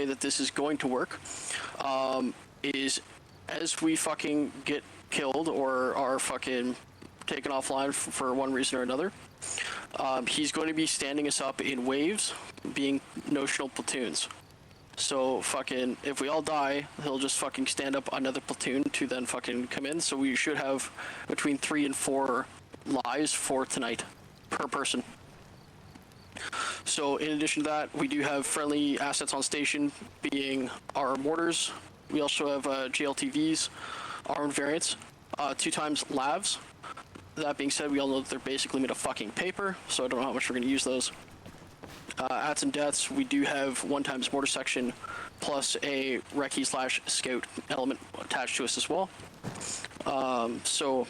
way that this is going to work is as we fucking get killed or are fucking taken offline for one reason or another, he's going to be standing us up in waves, being notional platoons. So fucking, if we all die, he'll just fucking stand up another platoon to then fucking come in. So we should have between 3 and 4 lives for tonight per person. So in addition to that, we do have friendly assets on station, being our mortars. We also have JLTVs, armored variants, 2 times lavs. That being said, we all know that they're basically made of fucking paper, so I don't know how much we're going to use those. Ats and deaths, we do have 1 times mortar section, plus a recce/scout element attached to us as well. So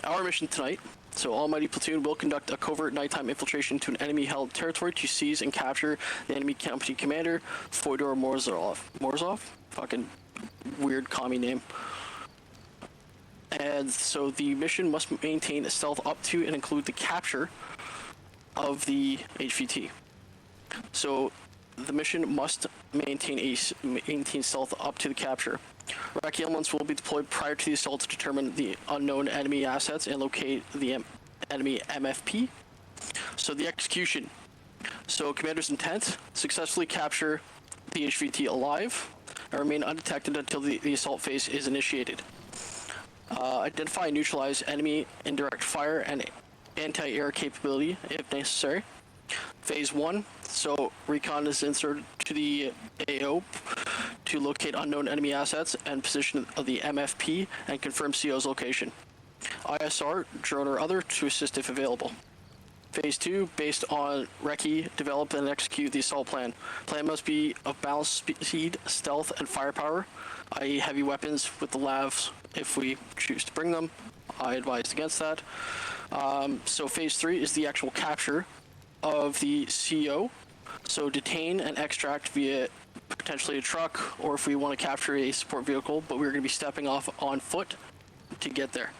our mission tonight. So Almighty Platoon will conduct a covert nighttime infiltration to an enemy-held territory to seize and capture the enemy company commander, Fyodor Morzov? Fucking weird commie name. And so the mission must maintain a stealth up to and include the capture of the HVT. So the mission must maintain stealth up to the capture. Recce elements will be deployed prior to the assault to determine the unknown enemy assets and locate the enemy MFP. So the execution. So commander's intent: successfully capture the HVT alive and remain undetected until the assault phase is initiated. Identify and neutralize enemy indirect fire and anti-air capability if necessary. Phase 1, so recon is inserted to the AO to locate unknown enemy assets and position of the MFP and confirm CO's location. ISR, drone or other, to assist if available. Phase 2, based on recce, develop and execute the assault plan. Plan must be of balanced speed, stealth, and firepower, i.e. heavy weapons with the lavs if we choose to bring them. I advised against that. So phase 3 is the actual capture of the CO. So detain and extract via potentially a truck, or if we want to capture a support vehicle, but we're going to be stepping off on foot to get there.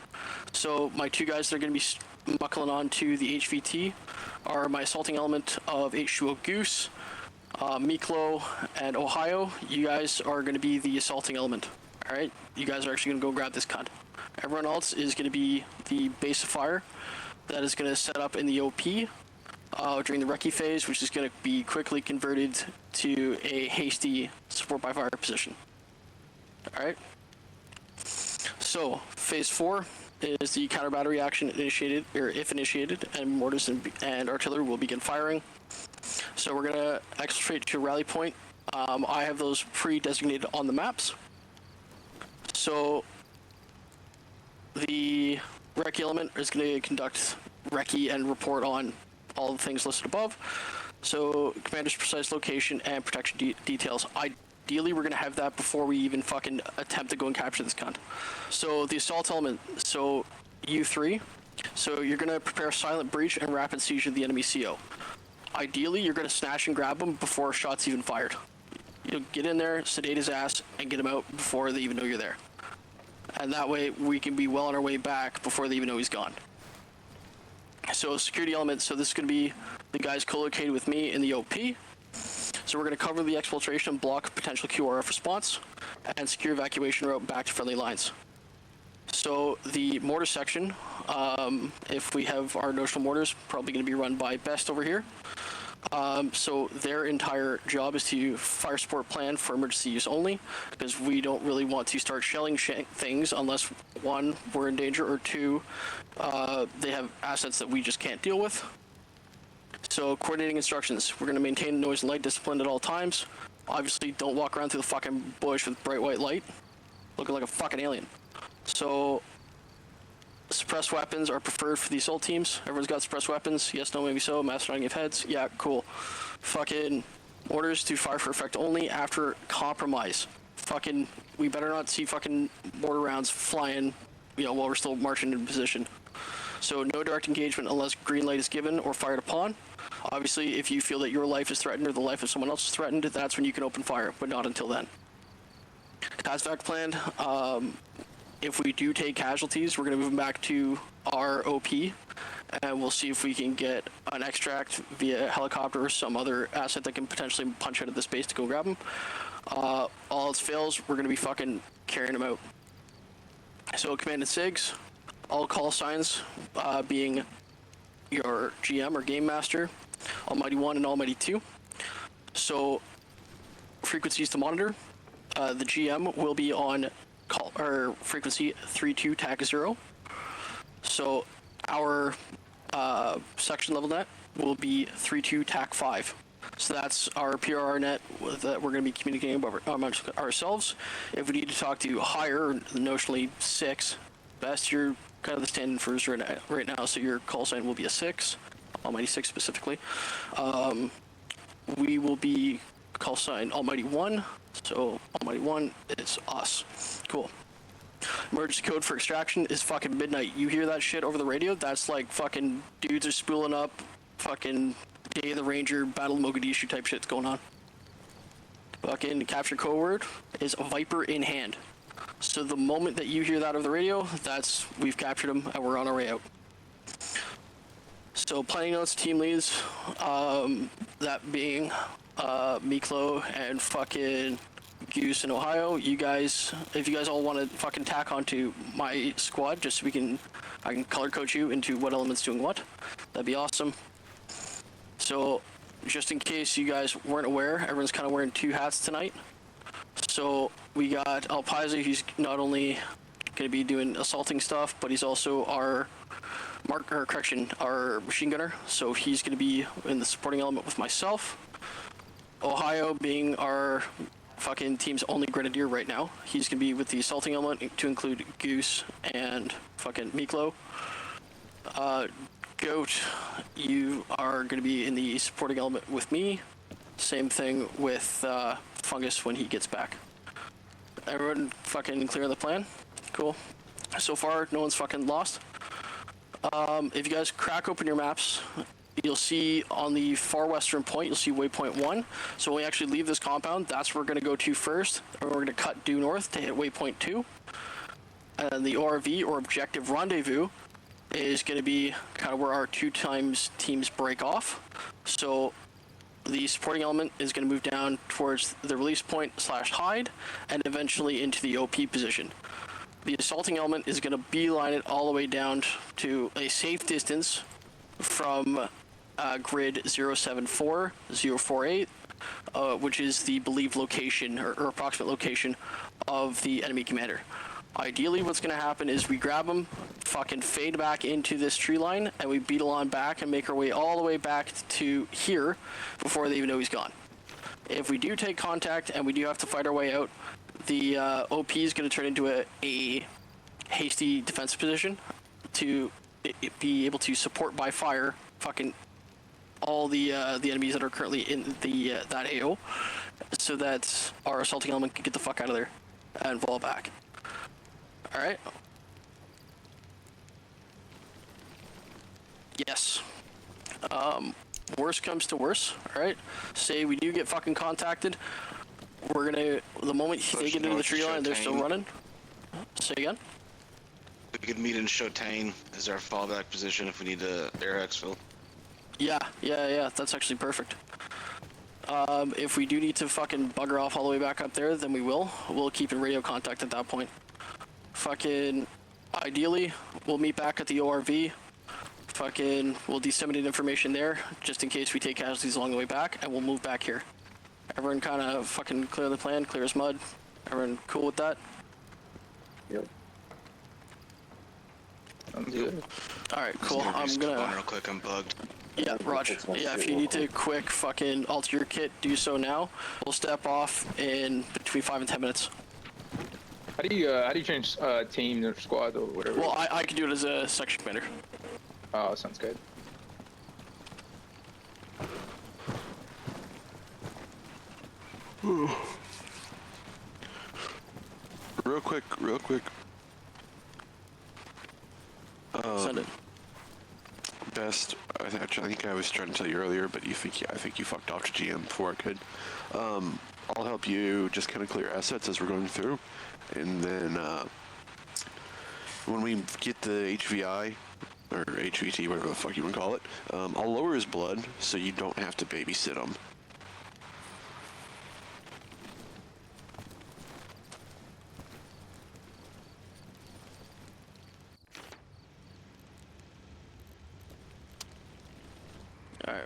So my 2 guys that are going to be buckling on to the HVT are my assaulting element of H2O Goose, Miklo, and Ohio. You guys are going to be the assaulting element. Alright? You guys are actually going to go grab this cunt. Everyone else is going to be the base of fire that is going to set up in the OP during the recce phase, which is going to be quickly converted to a hasty support by fire position. Alright? So, phase 4 is the counter battery action initiated, or if initiated, and mortars and artillery will begin firing. So we're going to exfiltrate to a rally point. I have those pre-designated on the maps. So the recce element is going to conduct recce and report on all the things listed above. So commander's precise location and protection details. Ideally, we're going to have that before we even fucking attempt to go and capture this cunt. So the assault element, so U3. So you're going to prepare a silent breach and rapid seizure of the enemy CO. Ideally, you're going to snatch and grab him before shots even fired. You'll get in there, sedate his ass, and get him out before they even know you're there. And that way, we can be well on our way back before they even know he's gone. So security element, so this is going to be the guys co-located with me in the OP. So we're going to cover the exfiltration, block potential QRF response, and secure evacuation route back to friendly lines. So the mortar section, if we have our notional mortars, probably going to be run by Best over here. So their entire job is to fire support plan for emergency use only, because we don't really want to start shelling things unless, 1, we're in danger, or 2, they have assets that we just can't deal with. So coordinating instructions, we're going to maintain noise and light discipline at all times. Obviously, don't walk around through the fucking bush with bright white light, looking like a fucking alien. So suppressed weapons are preferred for the assault teams. Everyone's got suppressed weapons. Yes, no, maybe so. Mass running of heads. Yeah, cool. Fucking orders to fire for effect only after compromise. Fucking, we better not see fucking mortar rounds flying, you know, while we're still marching in position. So no direct engagement unless green light is given or fired upon. Obviously, if you feel that your life is threatened or the life of someone else is threatened, that's when you can open fire, but not until then. CASVAC plan, if we do take casualties, we're going to move them back to our OP and we'll see if we can get an extract via helicopter or some other asset that can potentially punch out of this base to go grab him. All else fails, we're going to be fucking carrying him out. So Command and SIGs, all call signs being your GM or Game Master, Almighty 1 and Almighty 2. So frequencies to monitor, the GM will be on call or frequency 32 TAC 0. So our section level net will be 32 TAC 5. So that's our PRR net that we're going to be communicating about amongst ourselves. If we need to talk to higher, notionally 6, best, you're kind of the stand-in for us right now, so your call sign will be a 6, Almighty 6 specifically. We will be call sign Almighty 1, so Almighty 1 is us. Cool. Emergency code for extraction is fucking midnight. You hear that shit over the radio? That's like fucking dudes are spooling up, fucking Day of the Ranger, Battle of Mogadishu type shit's going on. Fucking capture code word is Viper in hand. So the moment that you hear that over the radio, that's we've captured him and we're on our way out. So planning notes, team leads, that being Miklo and fucking Goose in Ohio. You guys, if you guys all want to fucking tack onto my squad, just so I can color coach you into what element's doing what, that'd be awesome. So, just in case you guys weren't aware, everyone's kind of wearing 2 hats tonight. So, we got Alpiza, who's not only going to be doing assaulting stuff, but he's also our our machine gunner. So, he's going to be in the supporting element with myself. Ohio being our fucking team's only grenadier right now. He's going to be with the assaulting element to include Goose and fucking Miklo. Goat, you are going to be in the supporting element with me. Same thing with Fungus when he gets back. Everyone fucking clear on the plan? Cool. So far, no one's fucking lost. If you guys crack open your maps, you'll see on the far western point, you'll see waypoint 1. So when we actually leave this compound, that's where we're going to go to first. And we're going to cut due north to hit waypoint 2. And the ORV, or objective rendezvous, is going to be kind of where our 2 times teams break off. So the supporting element is going to move down towards the release point / hide, and eventually into the OP position. The assaulting element is going to beeline it all the way down to a safe distance from grid 074048, which is the believed location or approximate location of the enemy commander. Ideally, what's going to happen is we grab them, fucking fade back into this tree line, and we beetle on back and make our way all the way back to here before they even know he's gone. If we do take contact and we do have to fight our way out, the OP is going to turn into a hasty defensive position to be able to support by fire fucking all the enemies that are currently in the that AO, so that our assaulting element can get the fuck out of there and fall back. All right. Yes. Worst comes to worst. All right. Say we do get fucking contacted. We're gonna, the moment they get into the tree line, they're still running. Say again. We could meet in Shotain as our fallback position if we need to air exfil. Yeah. That's actually perfect. If we do need to fucking bugger off all the way back up there, then we will. We'll keep in radio contact at that point. Fucking, ideally, we'll meet back at the ORV. Fucking, we'll disseminate information there, just in case we take casualties along the way back, and we'll move back here. Everyone kind of fucking clear the plan, clear as mud. Everyone cool with that? Yep. Sounds good. Alright, cool. I'm gonna... real quick, I'm bugged. Yeah, Roger. Yeah, if you need to quick fucking alter your kit, do so now. We'll step off in between 5 and 10 minutes. How do you change team or squad or whatever? Well, I can do it as a section commander. Oh, sounds good. Real quick. Send it. Best, I think I was trying to tell you earlier, but I think you fucked off to GM before I could. I'll help you just kind of clear assets as we're going through, and then when we get the HVI, or HVT, whatever the fuck you want to call it. I'll lower his blood so you don't have to babysit him. Alright,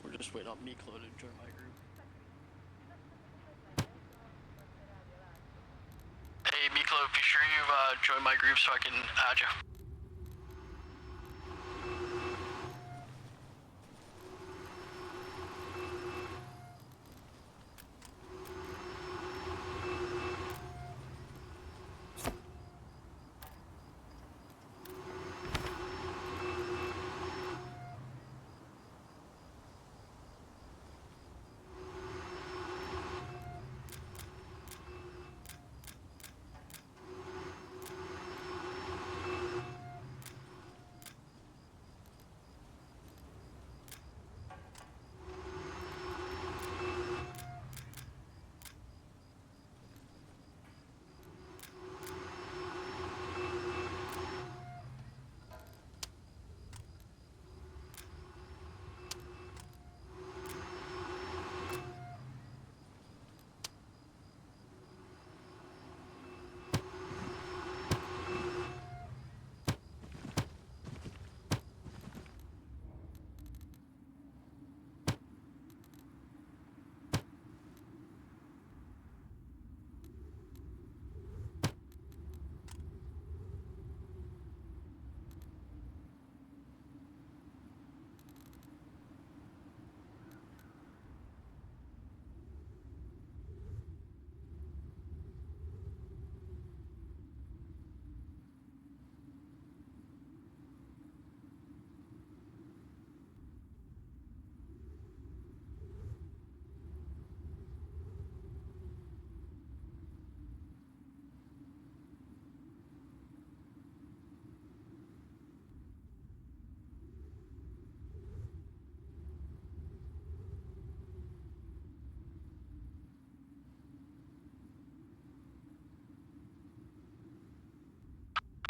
we're just waiting on Miklo to join my group. Hey Miklo, be sure you've joined my group so I can add you.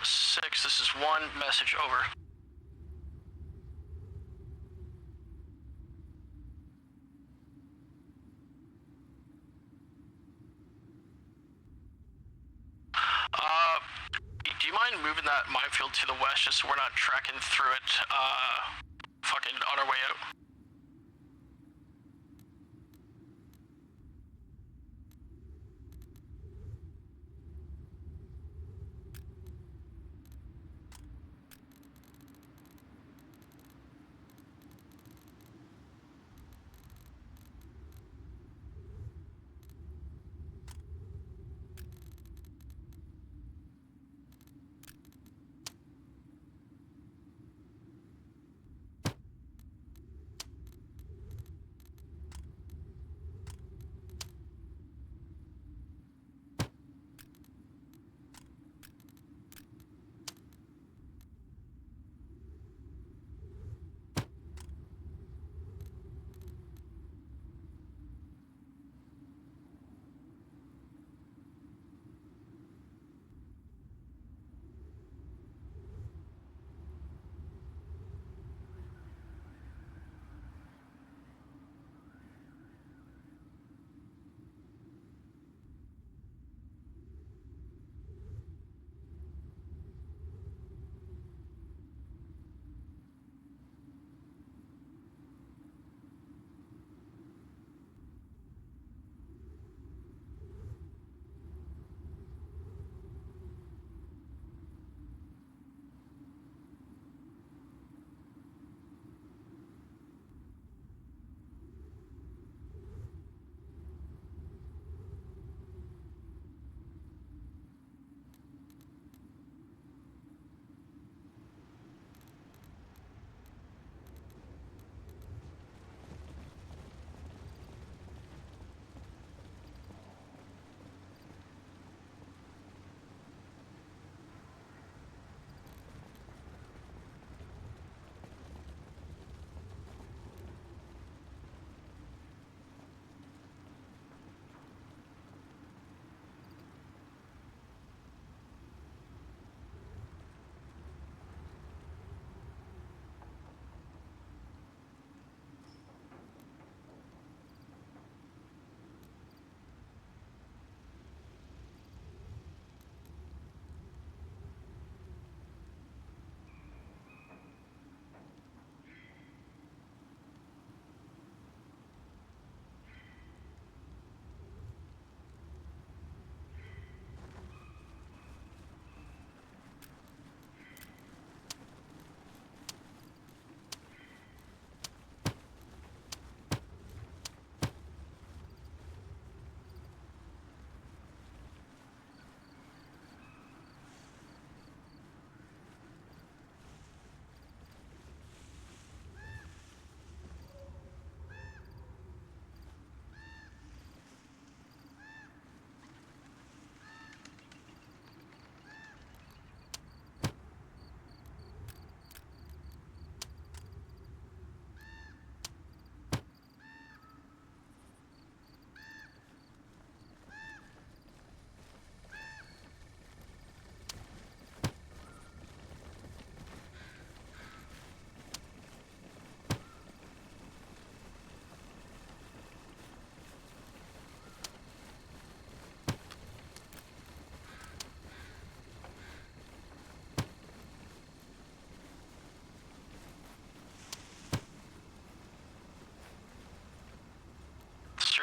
Six, this is one, message over. Do you mind moving that minefield to the west just so we're not tracking through it, fucking on our way out?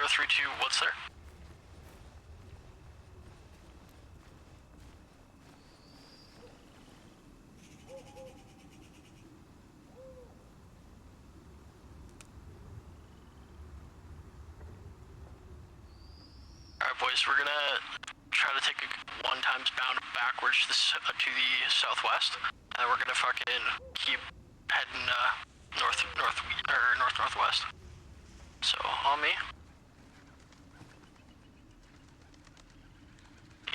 032, what's there? Alright, boys, we're gonna try to take a 1 times bound backwards to the southwest, and we're gonna fucking keep heading northwest. So on me. Yeah.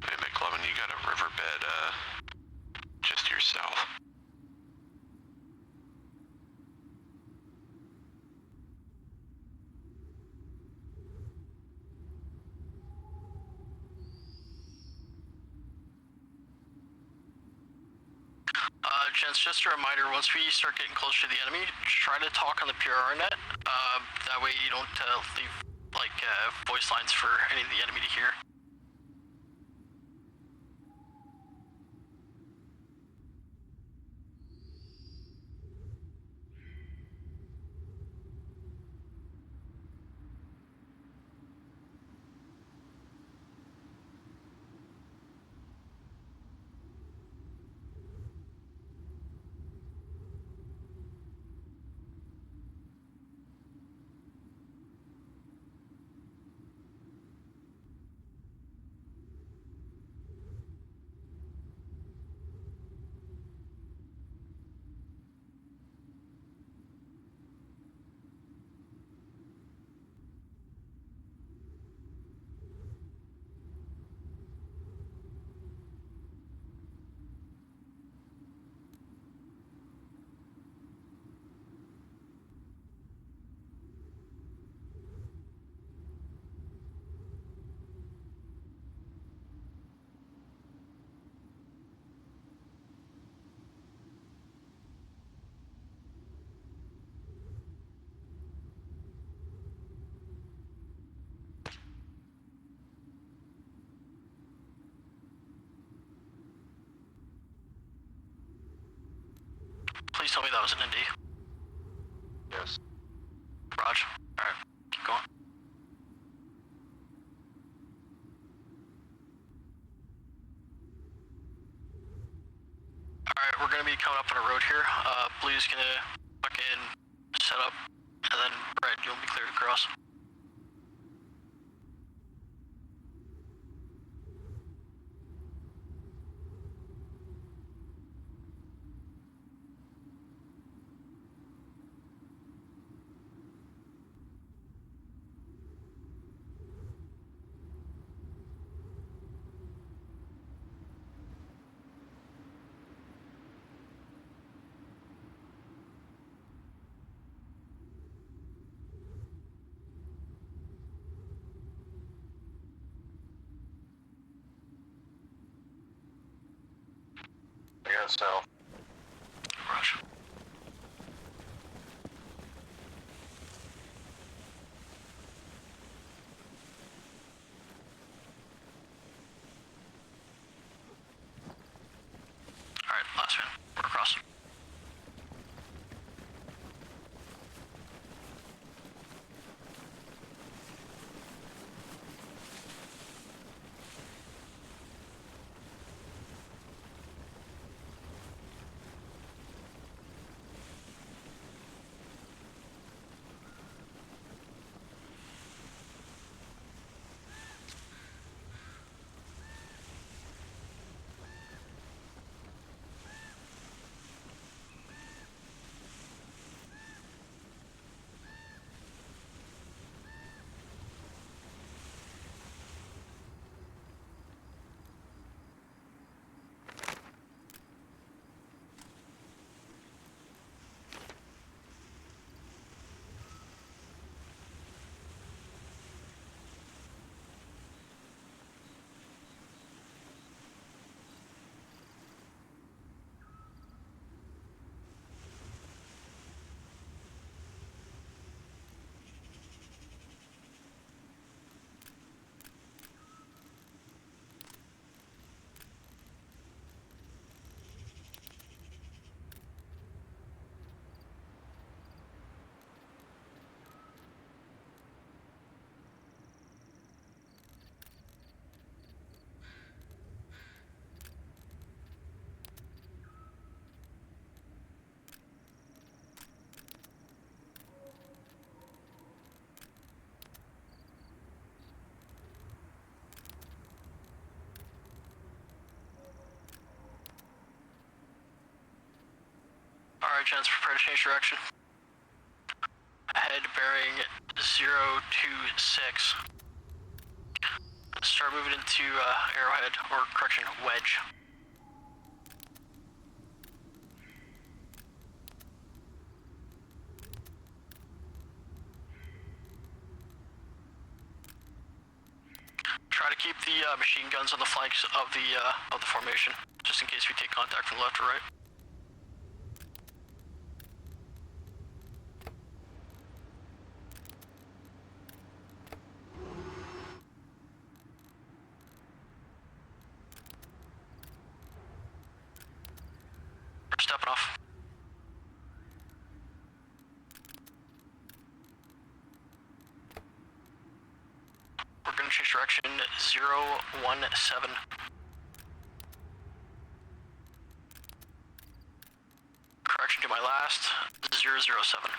Hey, McLovin, you got a riverbed, just to yourself. Gents, just a reminder, once we start getting closer to the enemy, try to talk on the PRR net. That way you don't leave, voice lines for any of the enemy to hear. Please tell me that was an ND. Yes. Raj. Alright, keep going. Alright, we're gonna be coming up on a road here. Blue's gonna fucking set up, and then Red, you'll be cleared across. Yeah, south. Raj. Chance, prepare to change direction. Head bearing 026. Start moving into Arrowhead, or correction, Wedge. Try to keep the machine guns on the flanks of the formation, just in case we take contact from left or right. We're stepping off. We're going to change direction 017. Correction to my last 007.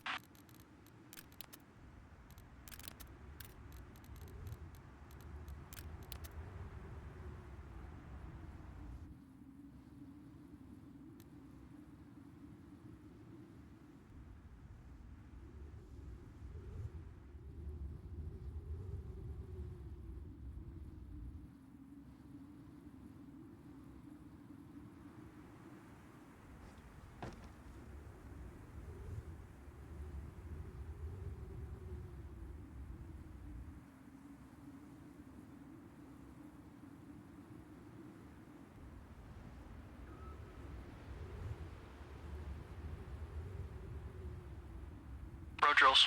Road drills.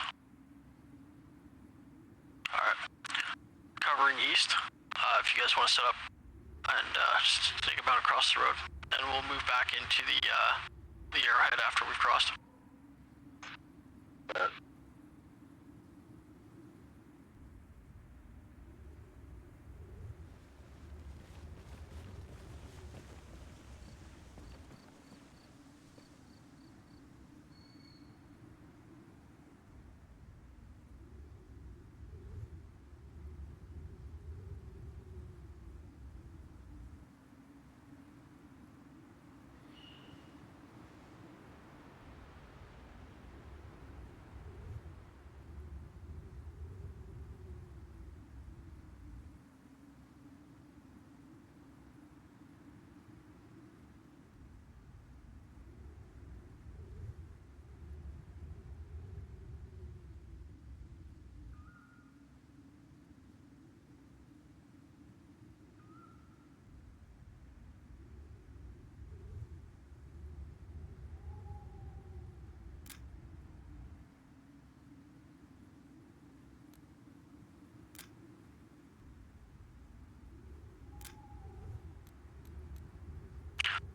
Alright. Covering east. If you guys want to set up and just take a bound across the road, and we'll move back into the Arrowhead after we've crossed.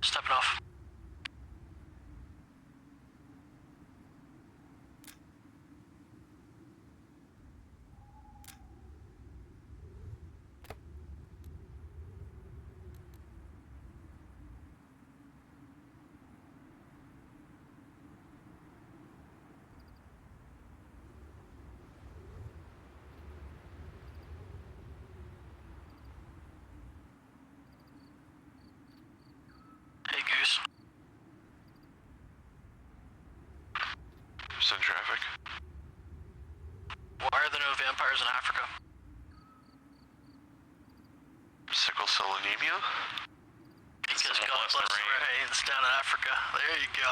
Stepping off. Hey, Goose. Send traffic. Why are there no vampires in Africa? Sickle cell anemia? Because God bless the rains down in Africa. There you go.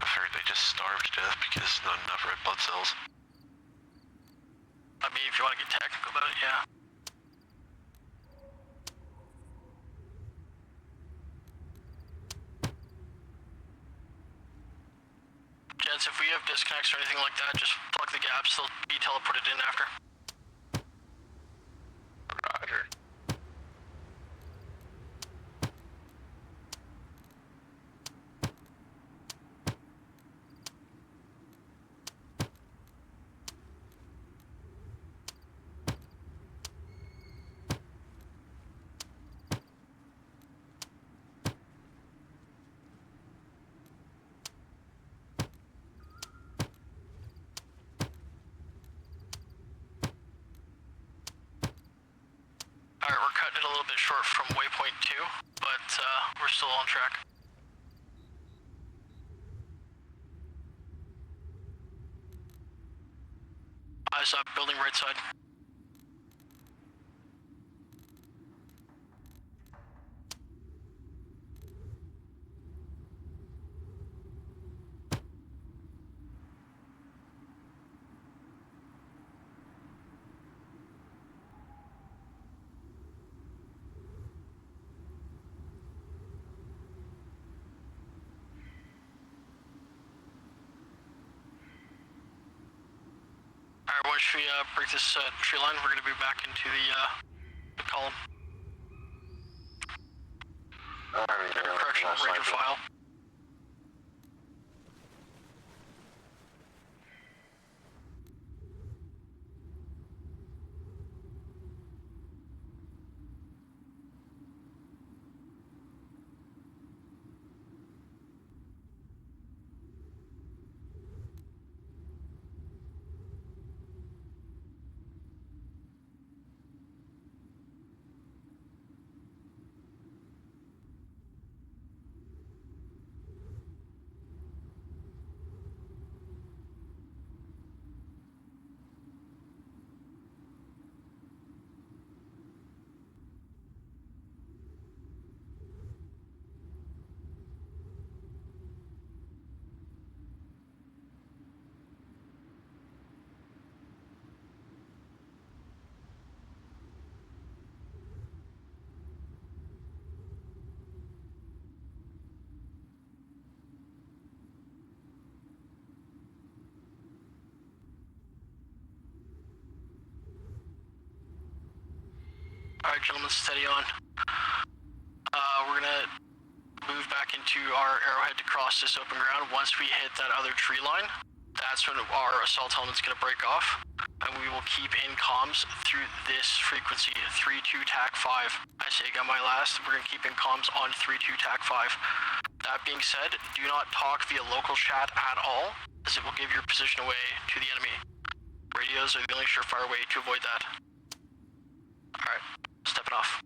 I figured they just starved to death because not enough red blood cells. I mean, if you want to get technical about it, yeah. Gents, if we have disconnects or anything like that, just plug the gaps. They'll be teleported in after. Roger. Alright, we're cutting it a little bit short from waypoint 2, but we're still on track. Eyes up, building right side. Alright, once we break this tree line, we're gonna be back into the column. Correction, ranger file. Alright, gentlemen, steady on. We're gonna move back into our arrowhead to cross this open ground. Once we hit that other tree line, that's when our assault helmet's gonna break off, and we will keep in comms through this frequency, 32 TAC 5. I say got my last, we're gonna keep in comms on 32 TAC 5. That being said, do not talk via local chat at all, as it will give your position away to the enemy. Radios are the only surefire way to avoid that. Alright, stepping off.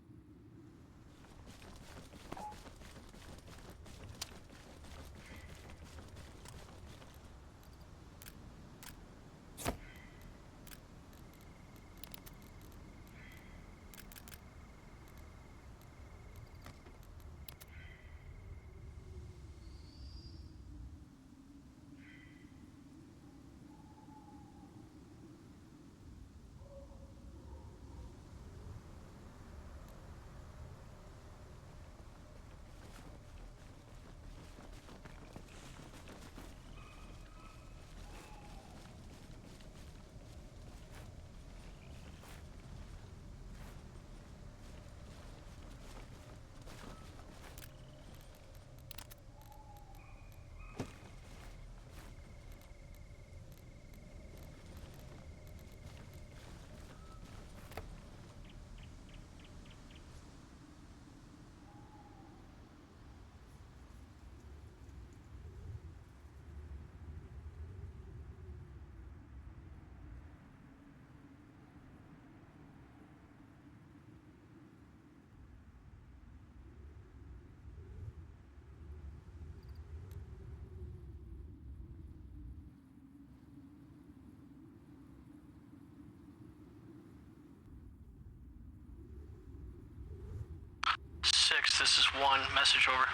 This is 1, message over.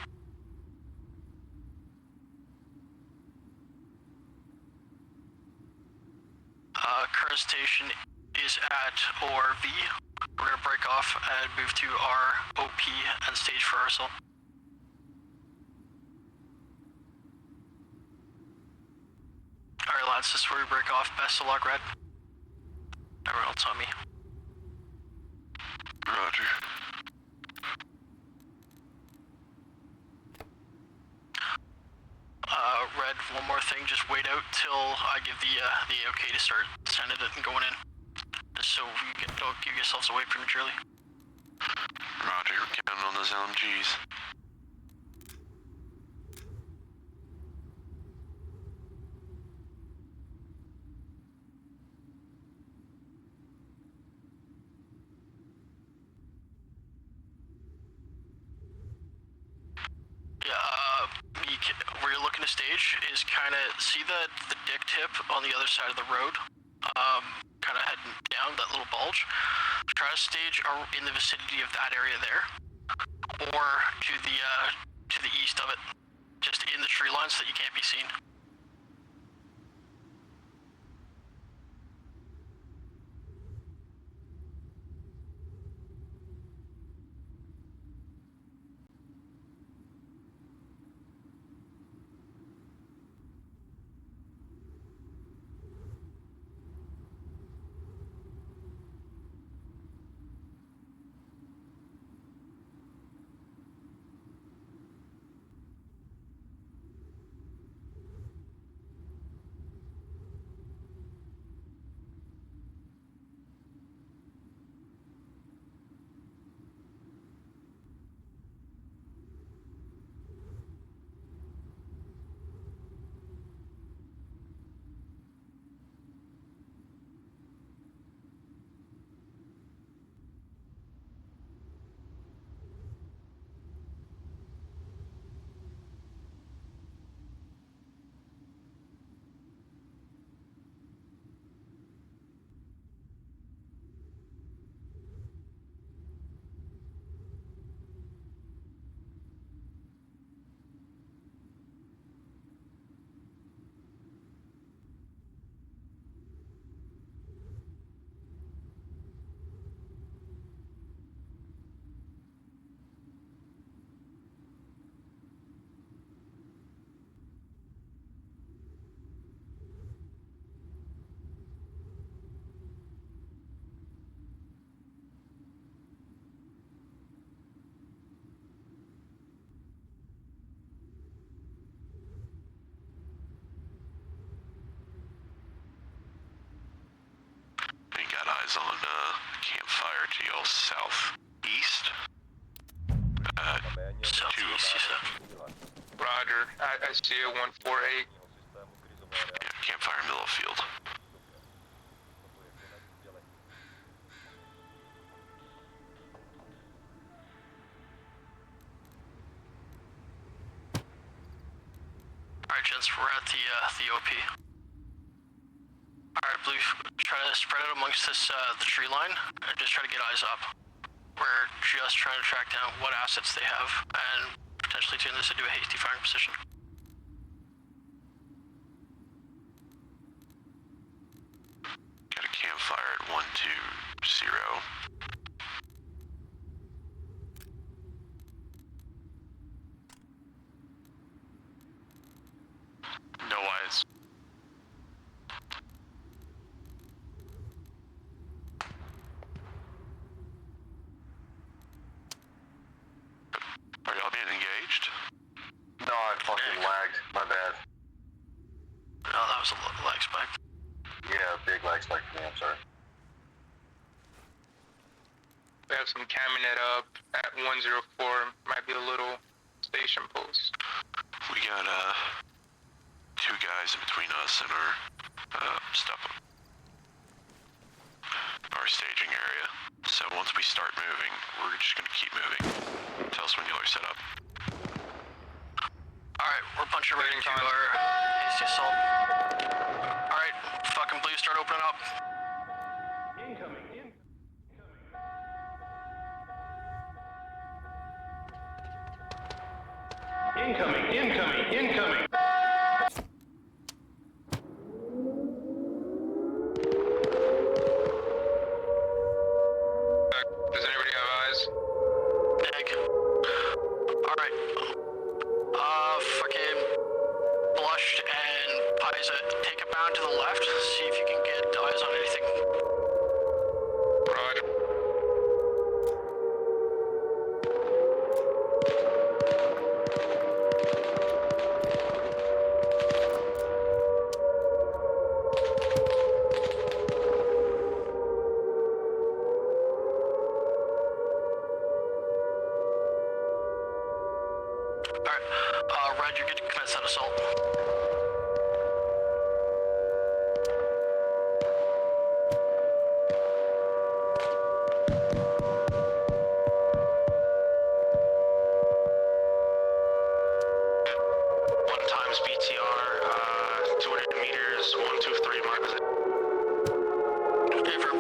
Current station is at ORV. We're gonna break off and move to our OP and stage for ourselves. Alright lads, this is where we break off. Best of luck, Red. Everyone else on me. Roger. Red, one more thing, just wait out till I give the okay to start sending it and going in. Just so you don't give yourselves away prematurely. Roger, we're counting on those LMGs. Where you're looking to stage is kind of see the dick tip on the other side of the road. Gulch. Try to stage in the vicinity of that area there, or to the east of it, just in the tree line so that you can't be seen. On campfire to y'all southeast. Southeast, you said? Roger. I see it. 148. Yeah, campfire middle of field. Alright, gents, we're at the OP. Alright, Blue, try to spread it amongst this, the tree line, and just try to get eyes up. We're just trying to track down what assets they have, and potentially turn this into a hasty firing position. Got a campfire at 120. No eyes. Are y'all being engaged? No, I fucking lagged. My bad. Oh, that was a lag spike. Yeah, big lag spike for me, I'm sorry. We have some camming it up at 104. Might be a little station post. We got two guys in between us and our stuff, our staging area. So once we start moving, we're just gonna keep moving. Tell us when y'all are set up. Alright, we're punching right into our hasty assault. Alright, fucking Blue, start opening up. Incoming! Does anybody have eyes? Neg. Alright. Fucking Blushed and Pisa, take a bound to the left, see if you can get eyes on anything. Roger. Alright, Red, you're good to commence that assault. BTR, 200 meters, 123 mark. Affirm.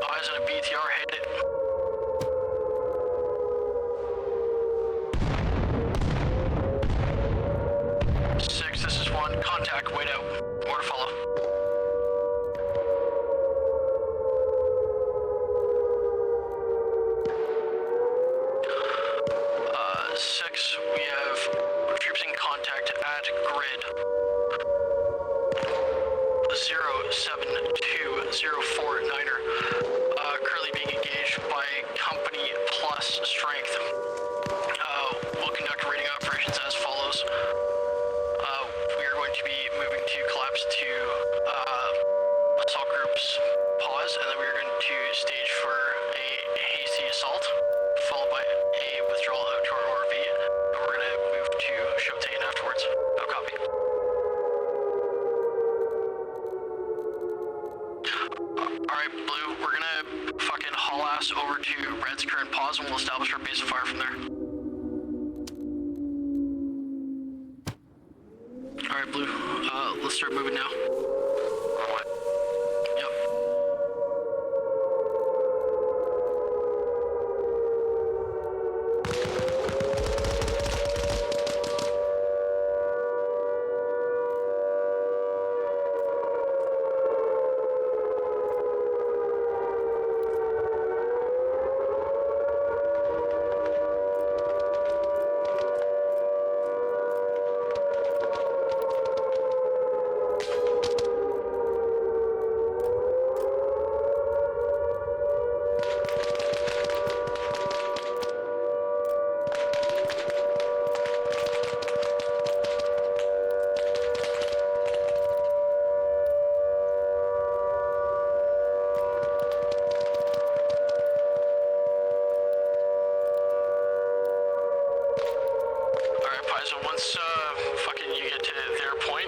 Eyes on a BTR, hit it. Six, this is one. Contact, wait out. More to follow. Six, we have troops in contact at grid 07204-9er. Currently being engaged by company plus strength. We'll conduct raiding operations as follows. We are going to be moving to collapse to assault groups pause, and then we are going to stage for a hasty assault, followed by a withdrawal out to our ORV, and we're going to move to Shotain afterwards. No copy. Alright, Blue, we're going to fucking haul ass over to Red's current pause, and we'll establish our base of fire from there. Alright, Blue, let's start moving now. What? Yep. So once fucking you get to their point,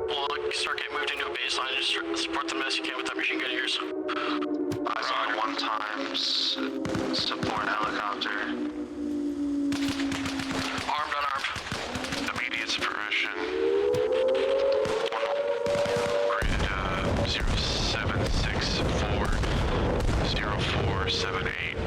we'll start getting moved into a baseline and just support them as you can with that machine gun of yours. Eyes on 1 times. Support helicopter. Armed, unarmed. Immediate suppression. Grid 0764-0478.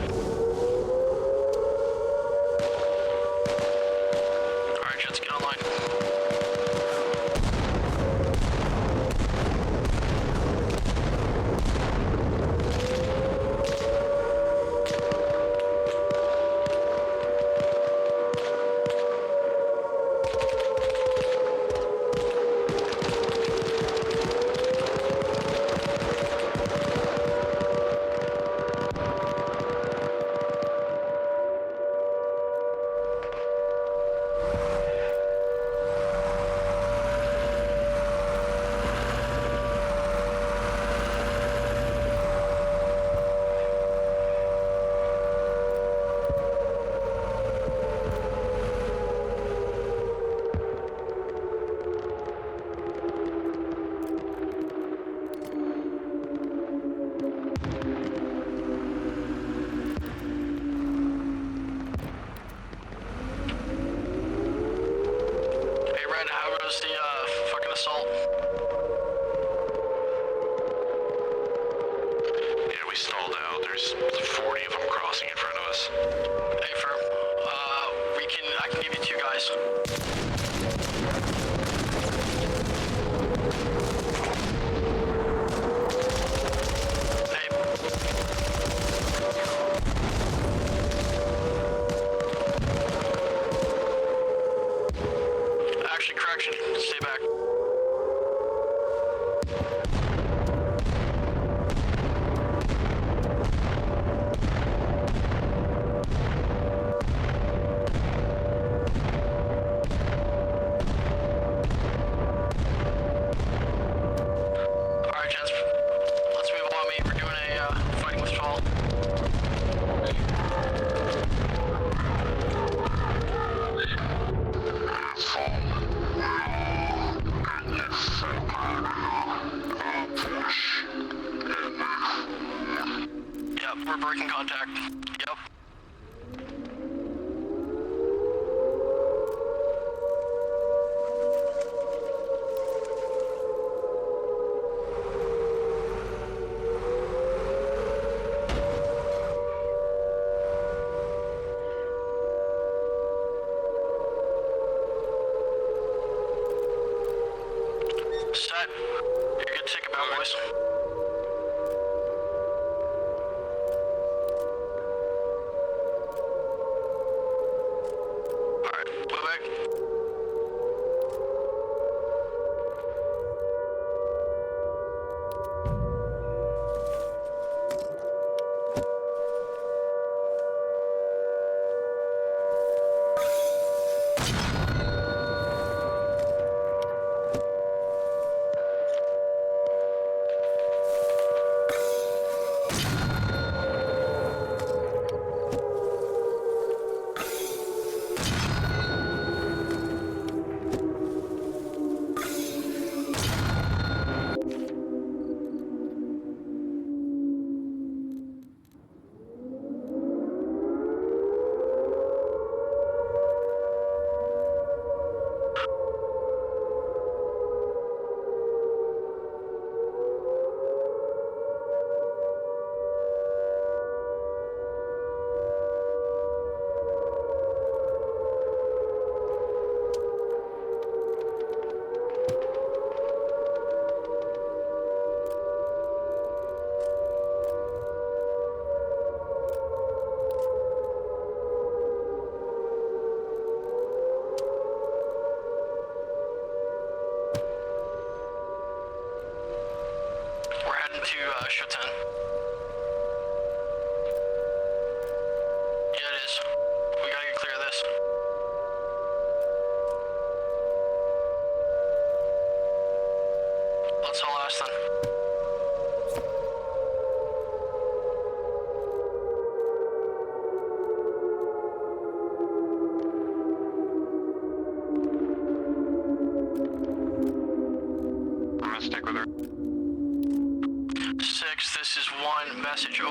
assault. Yeah, we stalled out. There's 40 of them crossing in front of us. Hey, firm. I can give you 2 guys. Actually, correction. Stay back. Alright, gents. Let's move along me. We're doing a fighting withdrawal. Yep, we're breaking contact. Yep.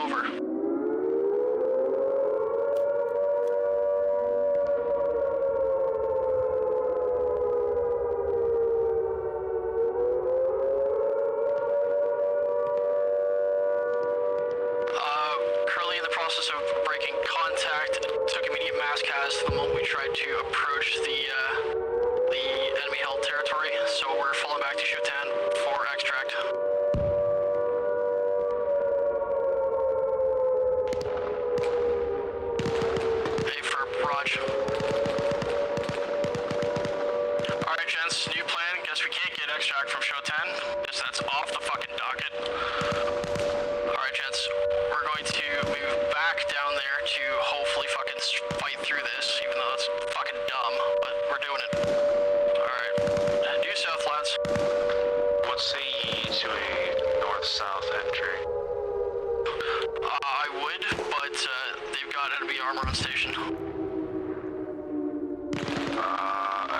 over. Currently in the process of breaking contact. Took immediate mass cast the moment we tried to approach the enemy held territory. So we're falling back to Shotan for extract. Hey, for Raj. Alright, gents, new plan. Guess we can't get extract from Shotan, because that's off the fucking docket. Alright, gents, we're going to move back down there to hopefully fucking fight through this, even though that's fucking dumb, but we're doing it. Alright, due south, lads. What say ye to a north-south entry? I would, but they've got enemy armor on station.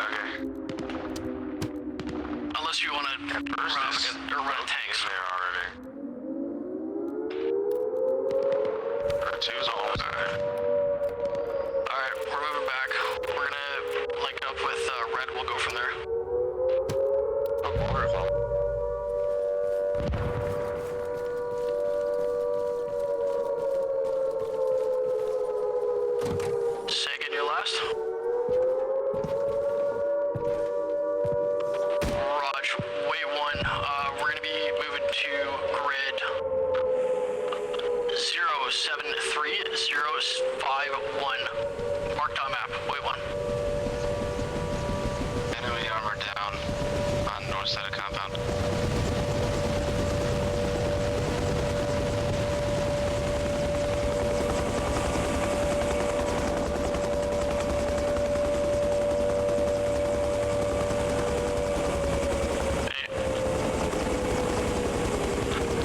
Okay. Unless you want to run tanks. In there already. Two's almost there. Alright, we're moving back. We're gonna link up with Red, we'll go from there. Oh, wonderful. Say again your last. Raj, wait one. We're gonna be moving to grid 073051. Marked on map. Wait one. Enemy armor down on north side of compound.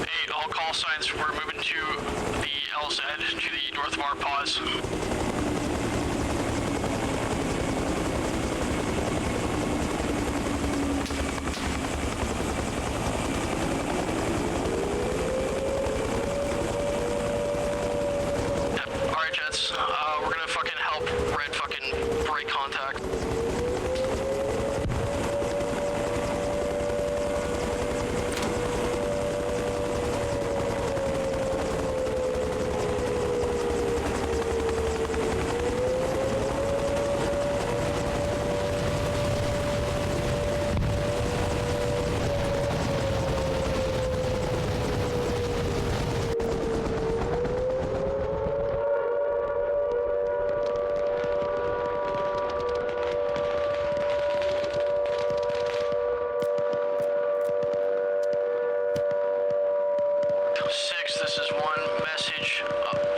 Hey, all call signs. We're moving to the LZ to the north of our pause. Alright, Jets. We're gonna fucking help Red fucking break contact. Six, this is one message.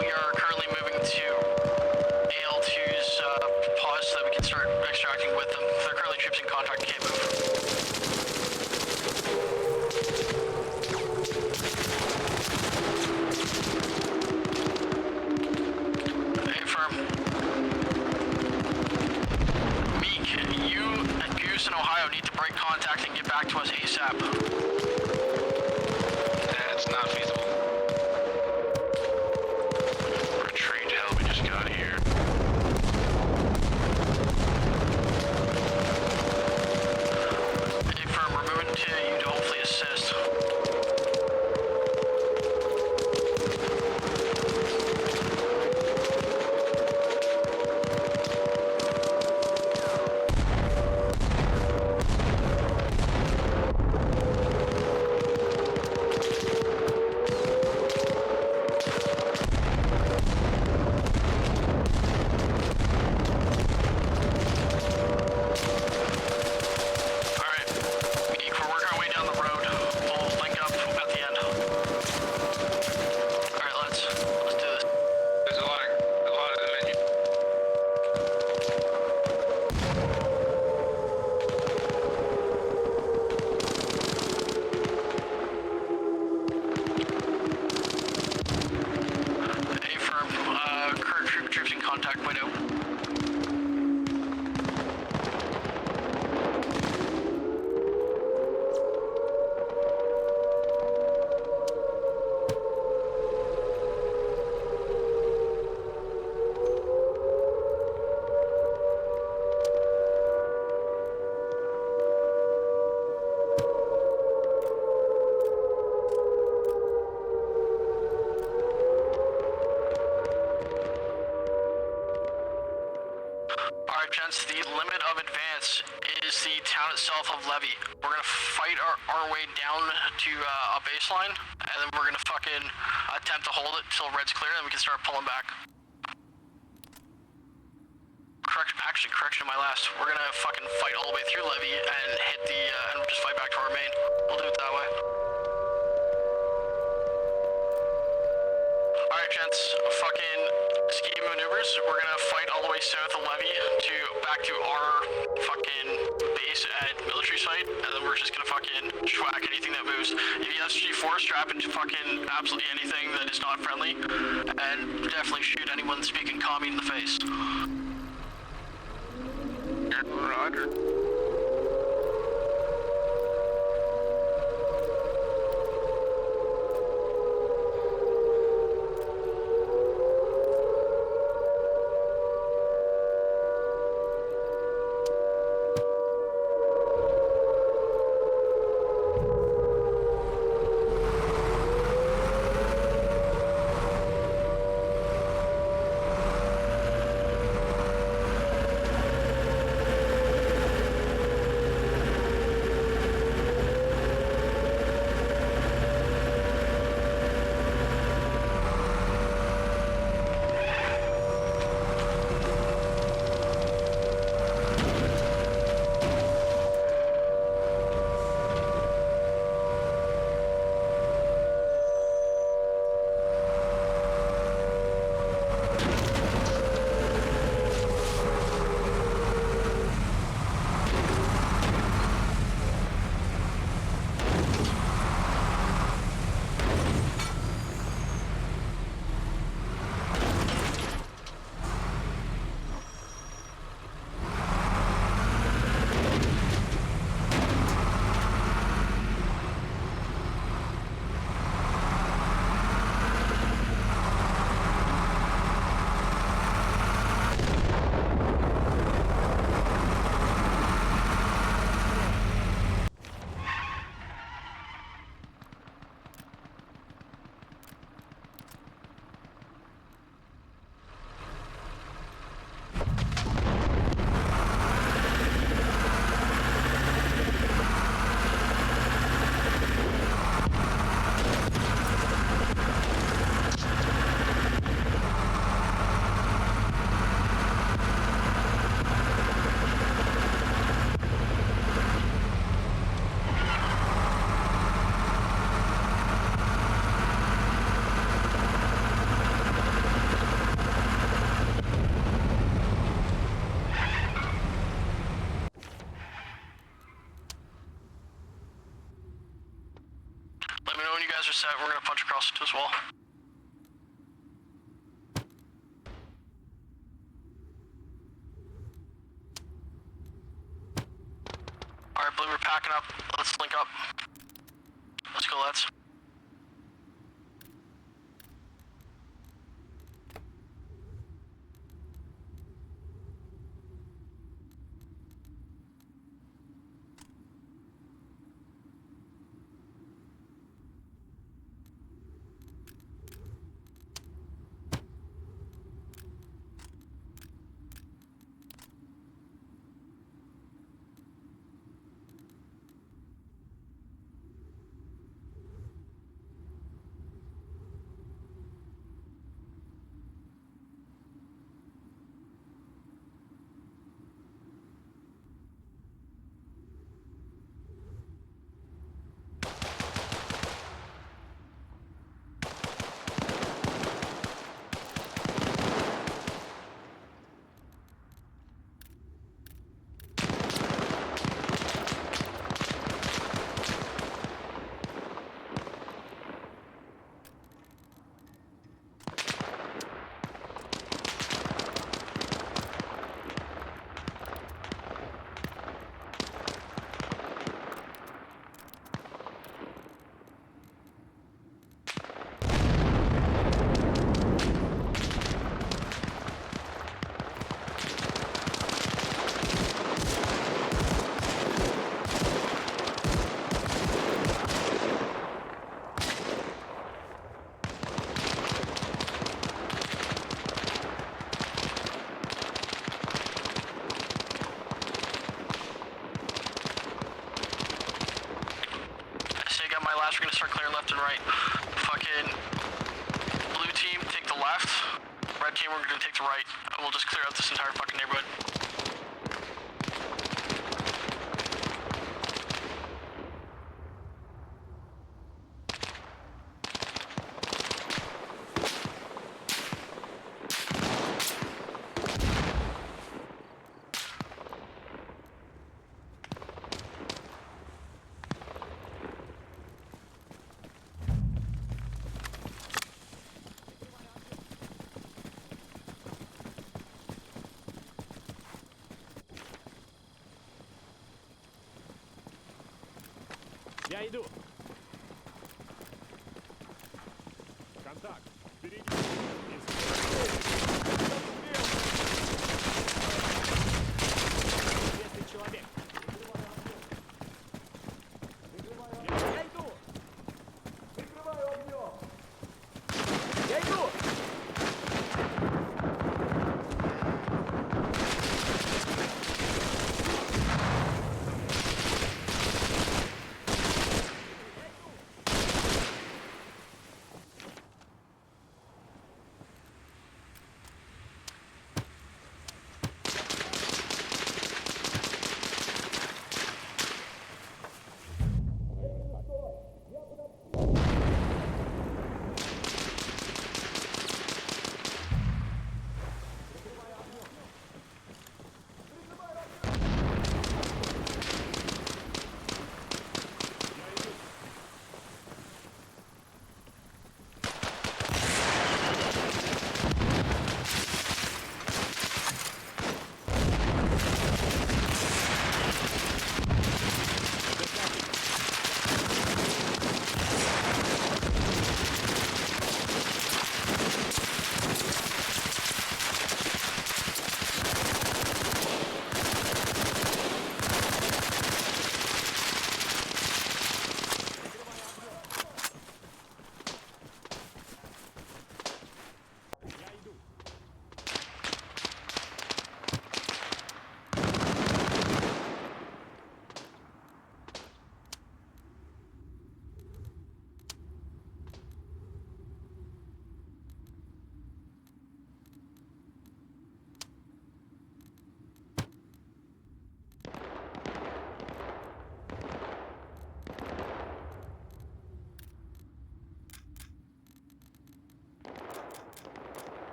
We are currently moving to AL2's pause so that we can start extracting with them. They're currently troops in contact, can't move. Hey, firm. Meek, you and Goose in Ohio need to break contact and get back to us ASAP. That's not feasible. Retreat, hell, we just got here. Hey, firm, we're moving to you to hopefully assist. gents, the limit of advance is the town itself of Levy. We're gonna fight our way down to a baseline, and then we're gonna fucking attempt to hold it till red's clear, and we can start pulling back. Correction my last. We're gonna fucking fight all the way through Levy and hit the, and just fight back to our main. We'll do it that way. Alright, gents, fucking ski maneuvers. We're gonna fight all the way south of Levy to back to our fucking base at military site, and then we're just gonna fucking schwack anything that moves. If you have G4, strap into fucking absolutely anything that is not friendly, and definitely shoot anyone speaking commie in the face. Roger. Let me know when you guys are set. We're gonna punch across it as well. Alright, Blue, we're packing up. Let's link up. Let's go, lads. maintain, we're gonna take the right. We'll just clear out this entire fucking neighborhood. Я иду. Контакт. Впереди. 10 человек. Я иду. Прикрываю огнем. Я иду.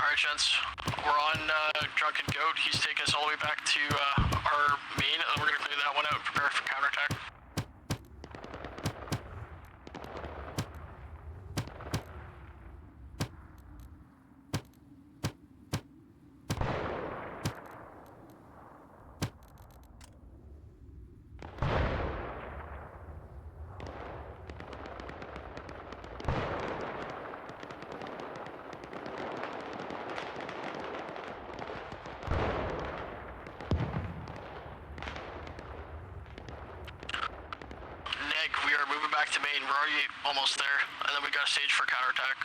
Alright, gents. We're on Drunken Goat. He's taking us all the way back to our main, and we're gonna clear that one out and prepare for counterattack. We are moving back to main. We're already almost there, and then we got a stage for counterattack.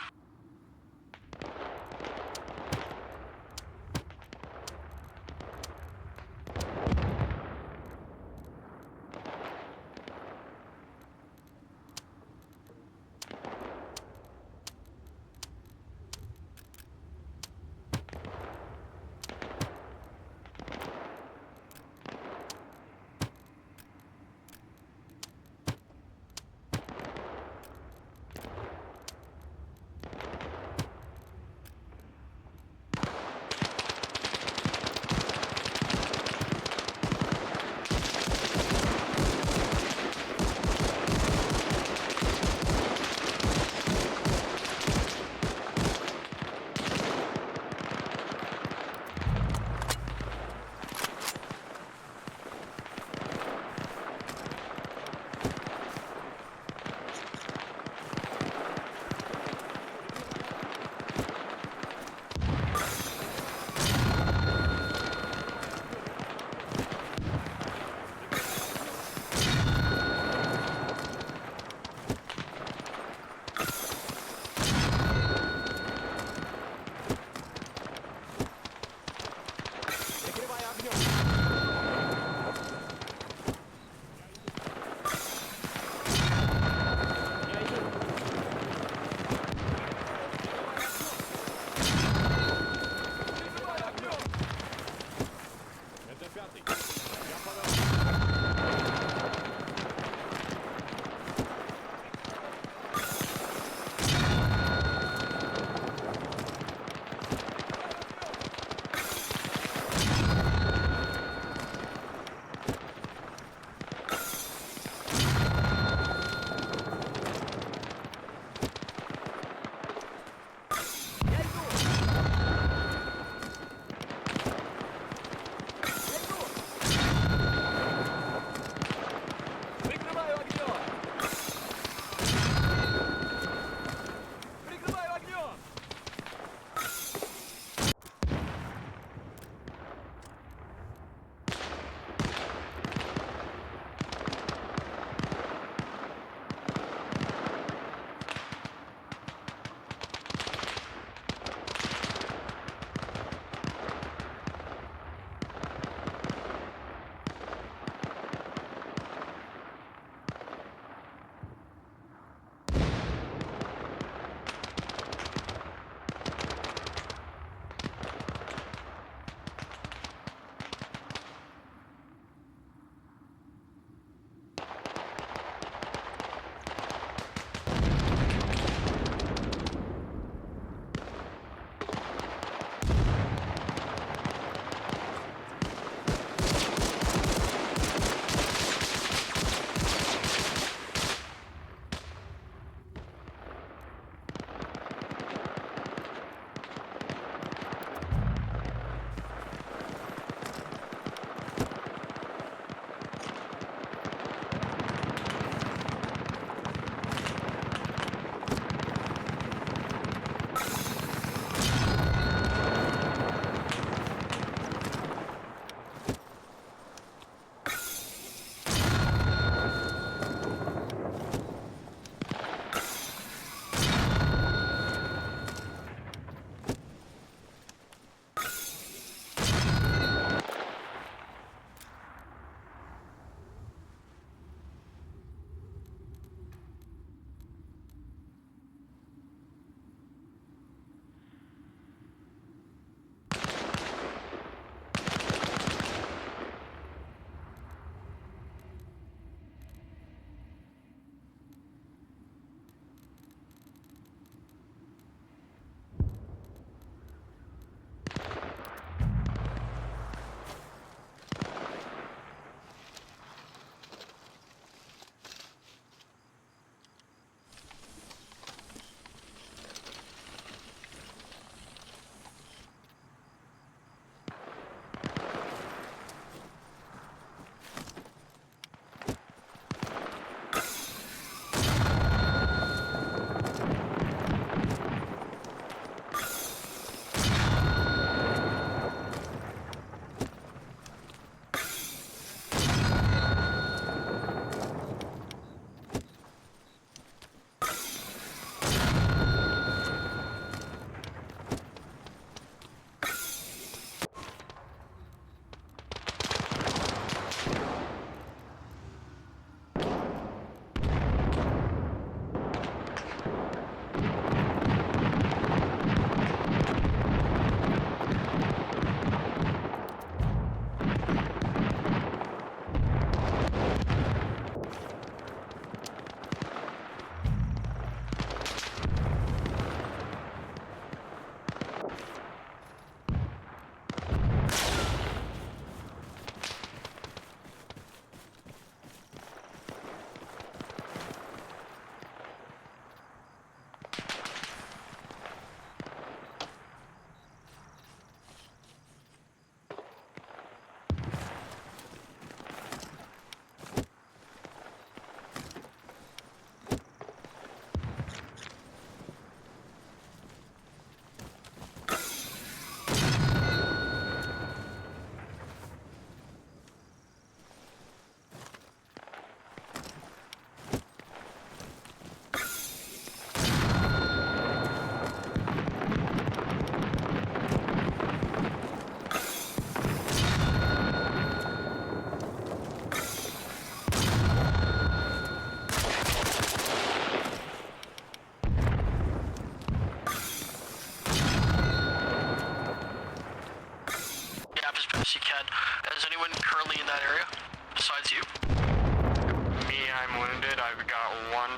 I'm wounded. I've got one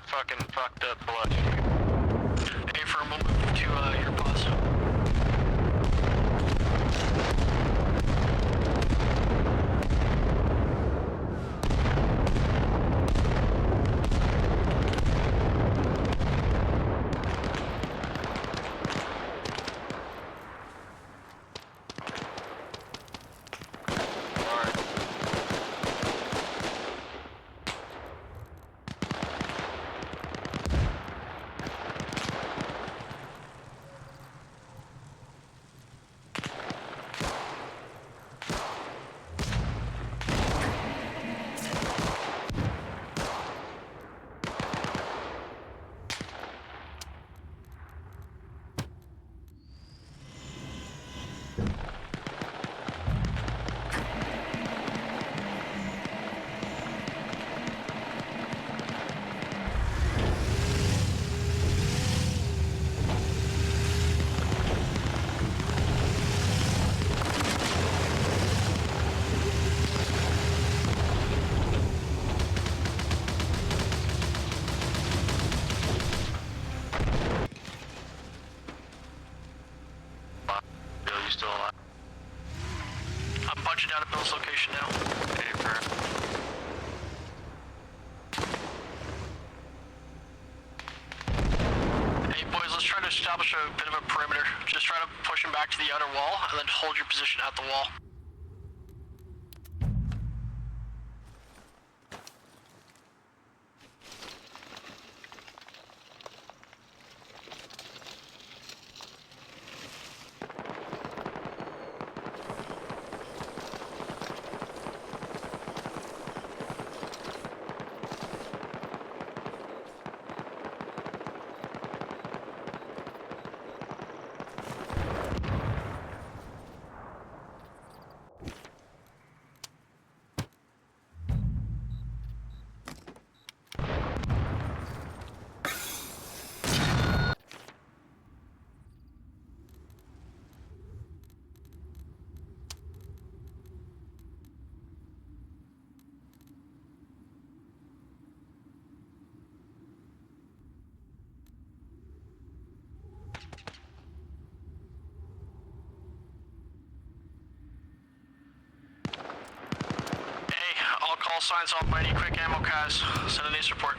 fucking fucked up blood. Hey, for a moment to your pause. Bill, you still alive? I'm punching down at Bill's location now. Hey, firm. Hey, boys, let's try to establish a bit of a perimeter. Just try to push him back to the outer wall, and then hold your position at the wall. All call signs off by any quick ammo cas. Send an ace report.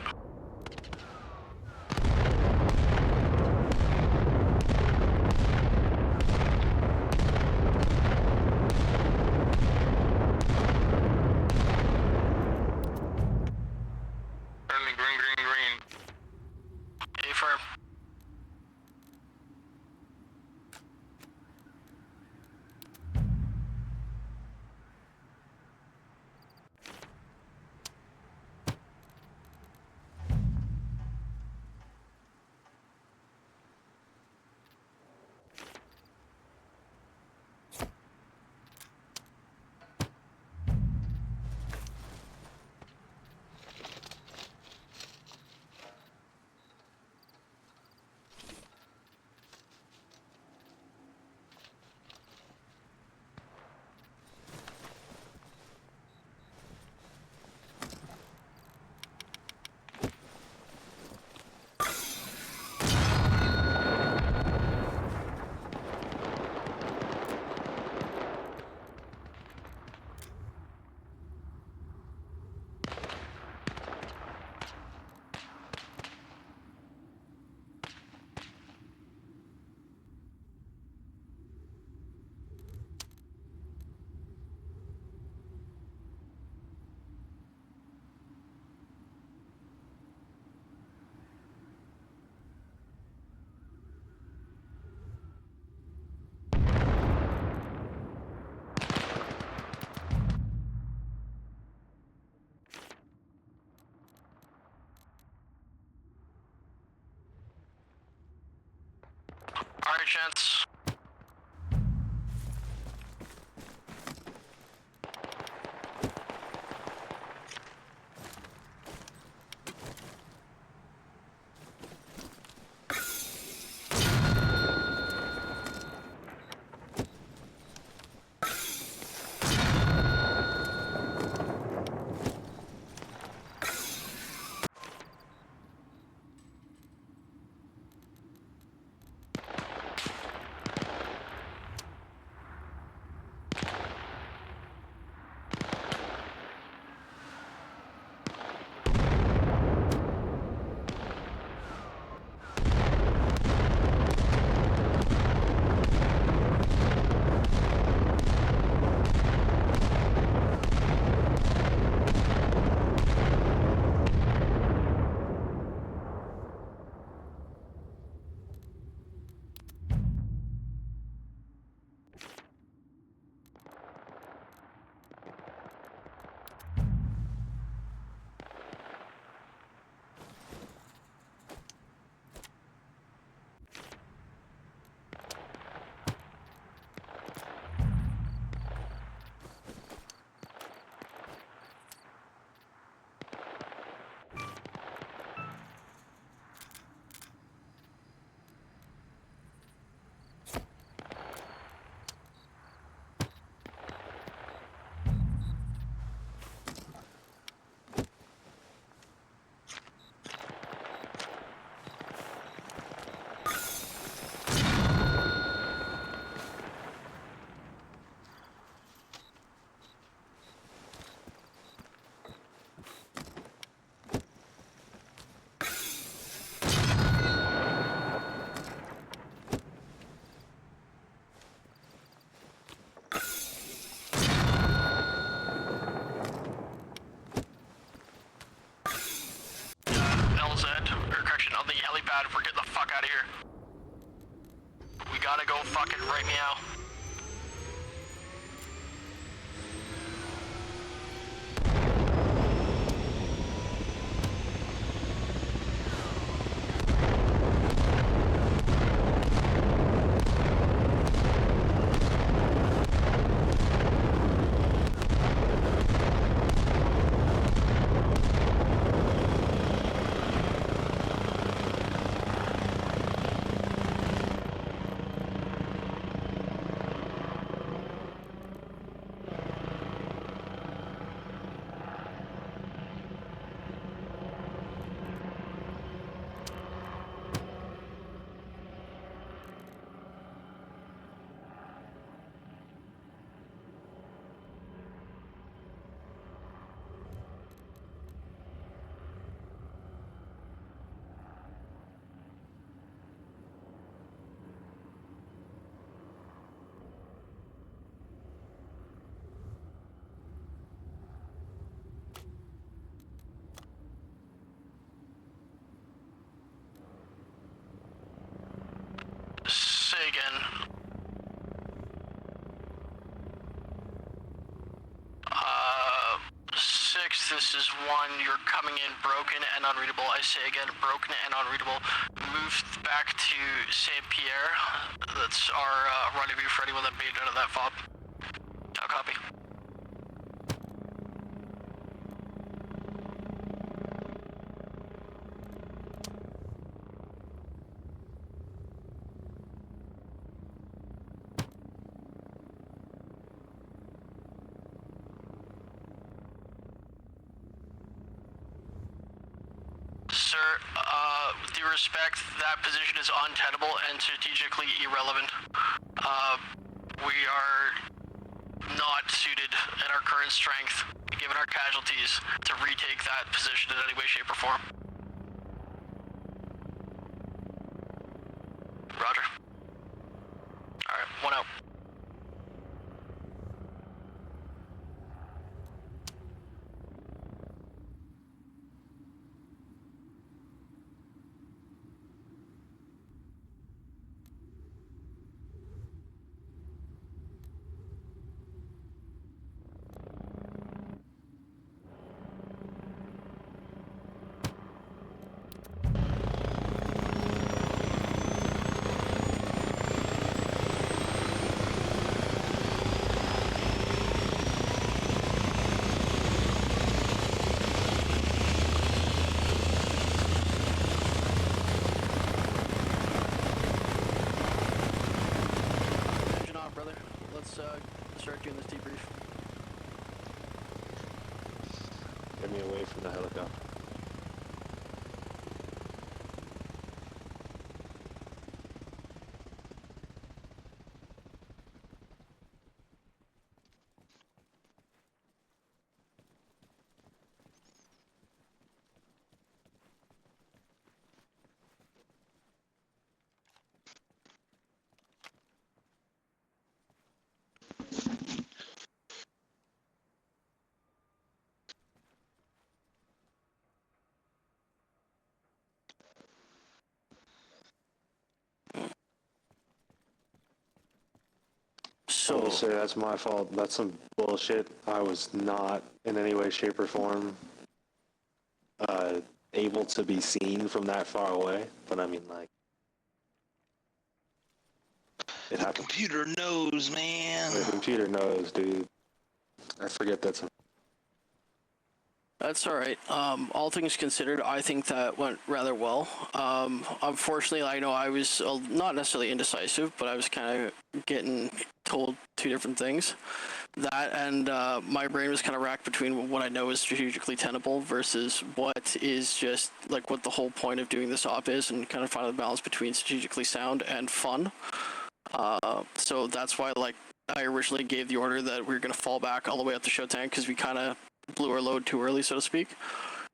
Friendly green. A firm. All right, gents. fuck it, write me out. Say again. 6, this is 1, you're coming in broken and unreadable. I say again, broken and unreadable. Move back to St. Pierre. That's our rendezvous for anyone that made out of that fob. I'll copy. Sir, with due respect, that position is untenable and strategically irrelevant. We are not suited in our current strength, given our casualties, to retake that position in any way, shape, or form. Roger. Alright, 1 out. Start doing this debrief. Get me away from the helicopter. So, Sir, that's my fault. That's some bullshit. I was not in any way, shape, or form able to be seen from that far away. But I mean, like, it The happened. computer knows, man. The computer knows, dude. I forget that's. that's all right. All things considered, I think that went rather well. Unfortunately, I know I was not necessarily indecisive, but I was kind of getting told two different things. That and my brain was kind of racked between what I know is strategically tenable versus what is just like what the whole point of doing this op is, and kind of finding the balance between strategically sound and fun. So that's why, like, I originally gave the order that we were going to fall back all the way up to Showtime because we kind of blew our load too early, so to speak.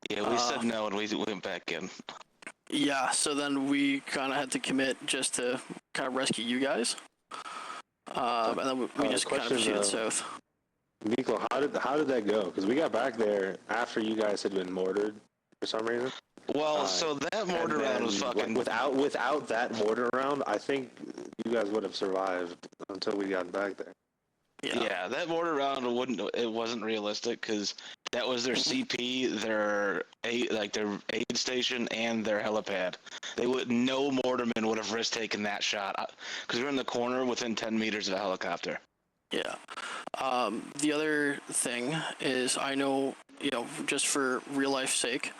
Yeah, we said no and we went back in. Yeah, so then we kind of had to commit just to kind of rescue you guys. And then we just kind of proceeded south. Nico, how did that go? Because we got back there after you guys had been mortared for some reason. Well, so that mortar round was fucking... Without that mortar round, I think you guys would have survived until we got back there. Yeah, that mortar round it wasn't realistic because that was their CP, their aid station, and their helipad. No mortarman would have risk taken that shot because we're in the corner within 10 meters of a helicopter. Yeah. The other thing is, I know, just for real life sake,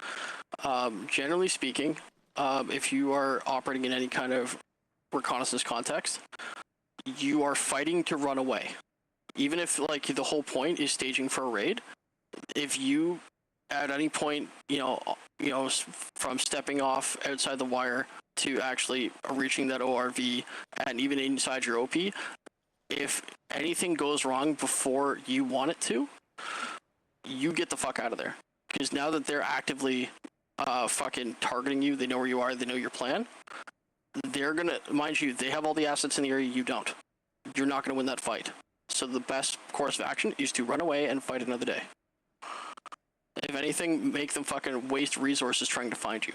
generally speaking, if you are operating in any kind of reconnaissance context, you are fighting to run away. Even if, like, the whole point is staging for a raid, if you, at any point, from stepping off outside the wire to actually reaching that ORV and even inside your OP, if anything goes wrong before you want it to, you get the fuck out of there. Because now that they're actively fucking targeting you, they know where you are, they know your plan, they're gonna, mind you, they have all the assets in the area, you don't. You're not gonna win that fight. So the best course of action is to run away and fight another day. If anything, make them fucking waste resources trying to find you.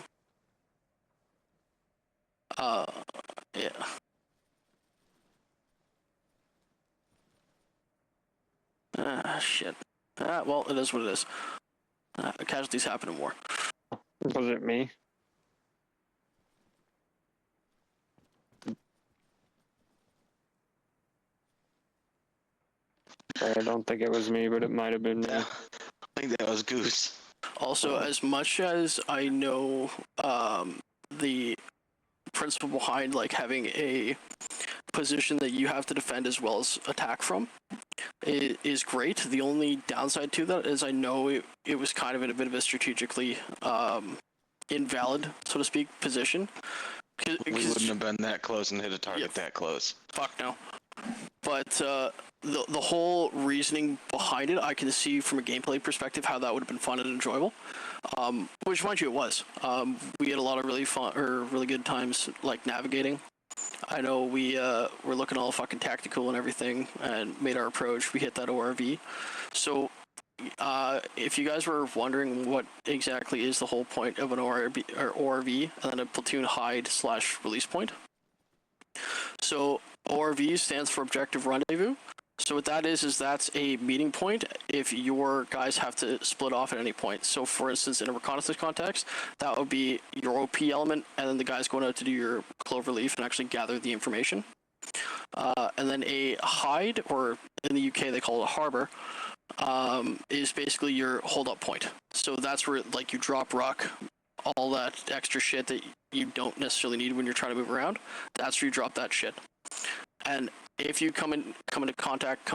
Yeah. Shit. Well, it is what it is. Casualties happen in war. Was it me? I don't think it was me, but it might have been me. Yeah, I think that was Goose. Also, as much as I know the principle behind, like, having a position that you have to defend as well as attack from, it is great. The only downside to that is I know it was kind of in a bit of a strategically invalid, so to speak, position. We wouldn't have been that close and hit a target that close. Fuck no. But the whole reasoning behind it, I can see from a gameplay perspective how that would have been fun and enjoyable. Which, mind you, it was. We had a lot of really fun or really good times, like, navigating. I know we were looking all fucking tactical and everything, and made our approach. We hit that ORV. So, if you guys were wondering what exactly is the whole point of an ORV and then a platoon hide / release point. So ORV stands for Objective Rendezvous. So what that is that's a meeting point if your guys have to split off at any point. So for instance, in a reconnaissance context, that would be your OP element, and then the guys going out to do your clover leaf and actually gather the information. And then a hide, or in the UK they call it a harbor, is basically your hold-up point. So that's where, like, you drop ruck, all that extra shit that you don't necessarily need when you're trying to move around. That's where you drop that shit. And if you come into contact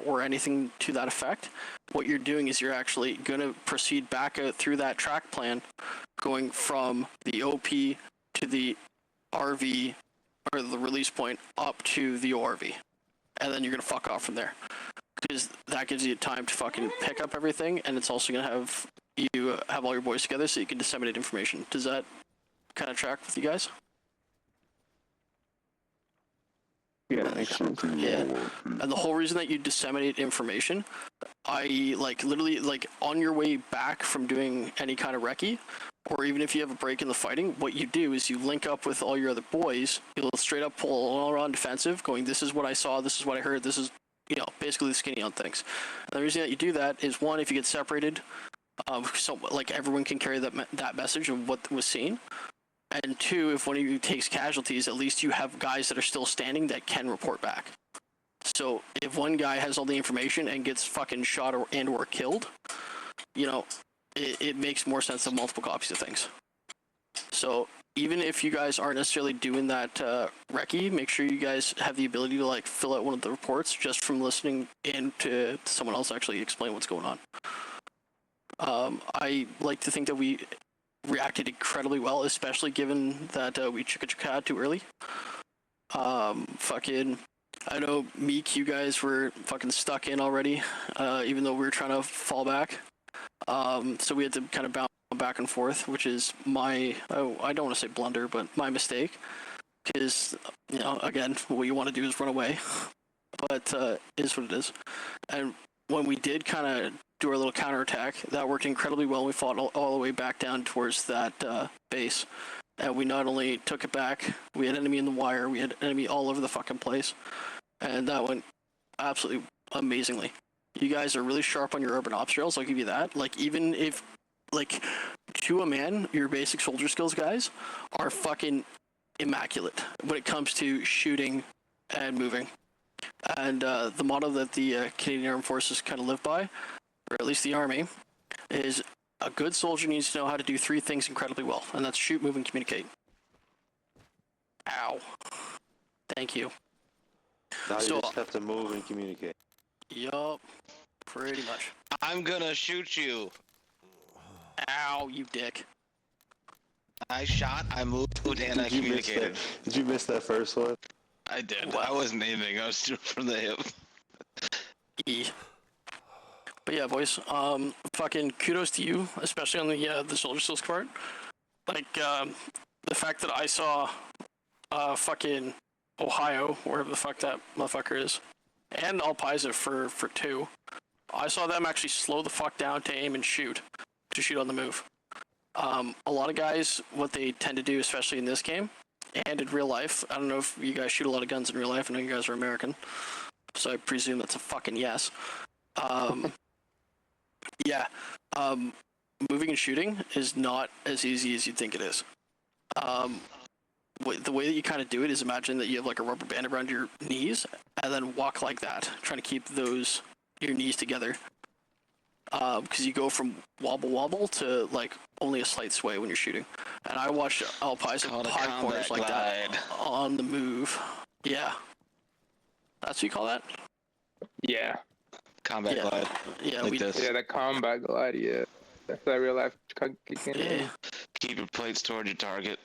or anything to that effect, what you're doing is you're actually going to proceed back out through that track plan, going from the OP to the RV, or the release point, up to the ORV. And then you're going to fuck off from there. Because that gives you time to fucking pick up everything, and it's also going to have you have all your boys together so you can disseminate information. Does that kind of track with you guys? Yeah, that makes sense. Yeah. And the whole reason that you disseminate information, i.e., like, literally, like, on your way back from doing any kind of recce, or even if you have a break in the fighting, what you do is you link up with all your other boys, you'll straight up pull all around defensive, going, this is what I saw, this is what I heard, this is, basically the skinny on things. And the reason that you do that is, one, if you get separated, so, like, everyone can carry that message of what was seen. And two, if one of you takes casualties, at least you have guys that are still standing that can report back. So if one guy has all the information and gets fucking shot or killed, it makes more sense than multiple copies of things. So even if you guys aren't necessarily doing that recce, make sure you guys have the ability to, like, fill out one of the reports just from listening in to someone else actually explain what's going on. I like to think that we reacted incredibly well, especially given that we chicka too early. I know Meek, you guys were fucking stuck in already, even though we were trying to fall back. So we had to kind of bounce back and forth, which is I don't want to say blunder, but my mistake. Because, again, what you want to do is run away. But it is what it is. And when we did kind of do our little counterattack, that worked incredibly well. We fought all the way back down towards that base. and we not only took it back, we had enemy in the wire, we had enemy all over the fucking place, and that went absolutely amazingly. You guys are really sharp on your urban ops drills, I'll give you that. Like, even if, like, to a man, your basic soldier skills guys are fucking immaculate when it comes to shooting and moving. And the motto that the Canadian Armed Forces kind of live by, or at least the Army, is a good soldier needs to know how to do 3 things incredibly well, and that's shoot, move, and communicate. Ow. Thank you. Now So- you just have to move and communicate. Yup. Pretty much. I'm gonna shoot you. Ow, you dick. I shot, I moved, and I communicated. Did you miss that first one? I did. Wow. I wasn't aiming. I was shooting from the hip. E. But yeah, boys, fucking kudos to you, especially on the soldier skills part. Like, the fact that I saw, fucking Ohio, wherever the fuck that motherfucker is, and Alpiza for 2. I saw them actually slow the fuck down to aim and shoot on the move. A lot of guys, what they tend to do, especially in this game, and in real life, I don't know if you guys shoot a lot of guns in real life, I know you guys are American, so I presume that's a fucking yes. Yeah, moving and shooting is not as easy as you think it is. The way that you kind of do it is imagine that you have like a rubber band around your knees and then walk like that, trying to keep your knees together. Because you go from wobble to like only a slight sway when you're shooting. And I watched Alpiza Called a pod combat corners like that glide. on the move. Yeah. That's what you call that? Yeah. Combat Yeah. glide. Yeah, Like we this. Yeah, the combat glide, yeah. That's that real life kicking Yeah. in. Keep your plates toward your target.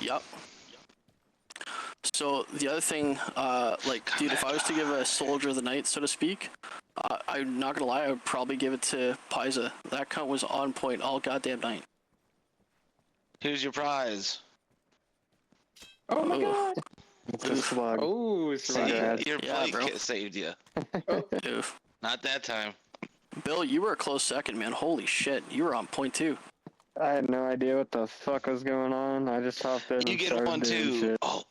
Yep. So the other thing, like, dude, if I was to give a soldier of the night, so to speak, I'm not gonna lie, I would probably give it to Paiza. That cunt was on point all goddamn night. Here's your prize. Oh my god! It's a slug. Oh, See, slug. your Yeah, plate bro. kit saved you. Oof. Not that time. Bill, you were a close second, man. Holy shit, you were on point too. I had no idea what the fuck was going on. I just hopped in You and get started one doing too. shit. Oh,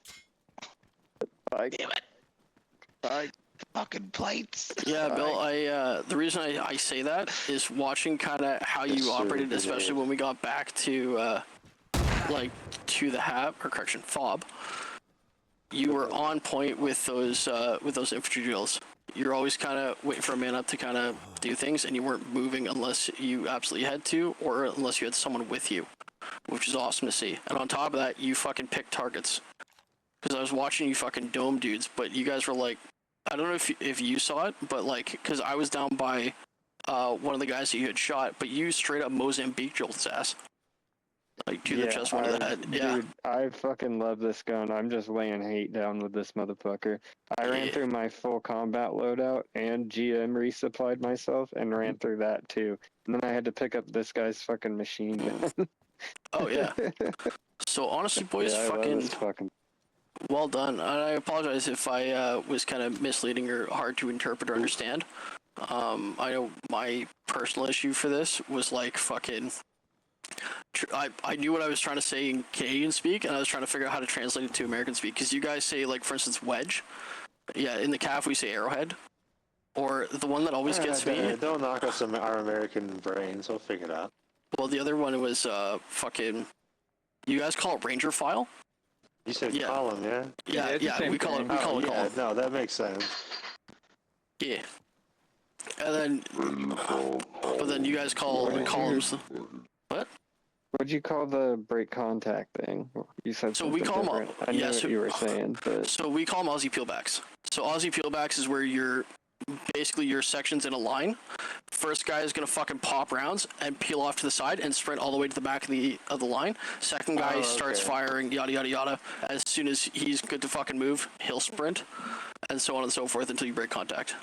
Like, damn it. like, Fucking plates. Yeah, Bill, the reason I say that is watching kind of how you Yes, sir, operated, you especially did. when we got back to, like, to the FOB. You were on point with those infantry drills. You're always kind of waiting for a man up to kind of do things, and you weren't moving unless you absolutely had to, or unless you had someone with you, which is awesome to see. And on top of that, you fucking picked targets. Because I was watching you fucking dome dudes, but you guys were like, I don't know if you saw it, but like, because I was down by one of the guys that you had shot, but you straight up Mozambique drilled his ass. Like, to the chest, one of the head. Yeah. Dude, I fucking love this gun. I'm just laying hate down with this motherfucker. I ran Yeah. through my full combat loadout and GM resupplied myself and ran through that too. And then I had to pick up this guy's fucking machine gun. Oh, yeah. So, honestly, boys, Yeah, I love fucking this fucking. well done. And I apologize if I was kind of misleading or hard to interpret or understand. I know my personal issue for this was like fucking. I knew what I was trying to say in Canadian speak, and I was trying to figure out how to translate it to American speak. Because you guys say, like, for instance, wedge. Yeah, in the CAF we say arrowhead. Or the one that always gets me. Don't knock us our American brains. We'll figure it out. Well, the other one was fucking. You guys call it ranger file? You said Yeah. column, yeah? Yeah, it's the Yeah. same We call it. thing. We call it yeah, column. no, that makes sense. Yeah. And then, but then you guys call columns. What? What'd you call the break contact thing? You said So we something call 'em all- different. I yeah, knew what so- you were saying, but So we call them Aussie peelbacks. So Aussie peelbacks is where you're basically your section's in a line. First guy is gonna fucking pop rounds and peel off to the side and sprint all the way to the back of the line. Second guy Oh, starts okay. firing, yada yada yada. As soon as he's good to fucking move, he'll sprint, and so on and so forth until you break contact.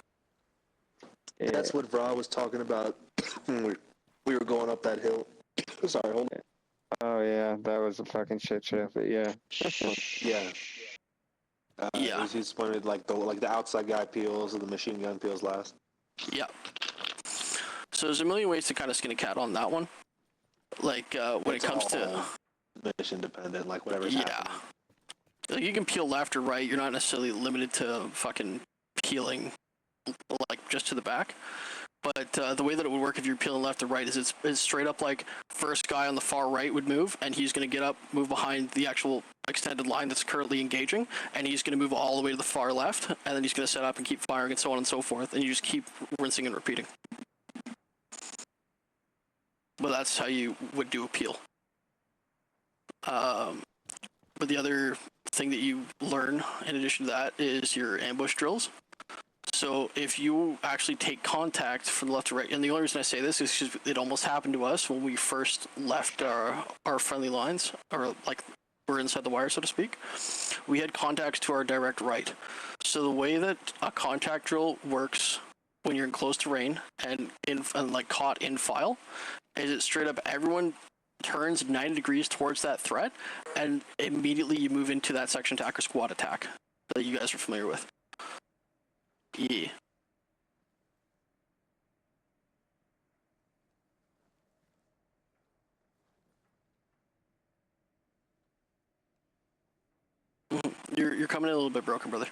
yeah. That's what Vra was talking about when we were going up that hill. Sorry, hold on. Oh yeah, that was a fucking shit show. But yeah, Yeah. Yeah. He just wanted like the outside guy peels and the machine gun peels last. Yeah. So there's a million ways to kind of skin a cat on that one. Like when it That's comes to all. mission dependent, like whatever's Yeah. happening. Like, you can peel left or right. You're not necessarily limited to fucking peeling, like, just to the back. But the way that it would work if you're peeling left or right is it's straight up like first guy on the far right would move, and he's going to get up, move behind the actual extended line that's currently engaging, and he's going to move all the way to the far left, and then he's going to set up and keep firing and so on and so forth, and you just keep rinsing and repeating. But that's how you would do a peel. But the other thing that you learn in addition to that is your ambush drills. So if you actually take contact from the left to right, and the only reason I say this is because it almost happened to us when we first left our friendly lines, or like we're inside the wire, so to speak. We had contacts to our direct right. So the way that a contact drill works when you're in close terrain and like caught in file is it straight up everyone turns 90 degrees towards that threat, and immediately you move into that section attack or squad attack that you guys are familiar with. Yeah. You're coming in a little bit broken, brother.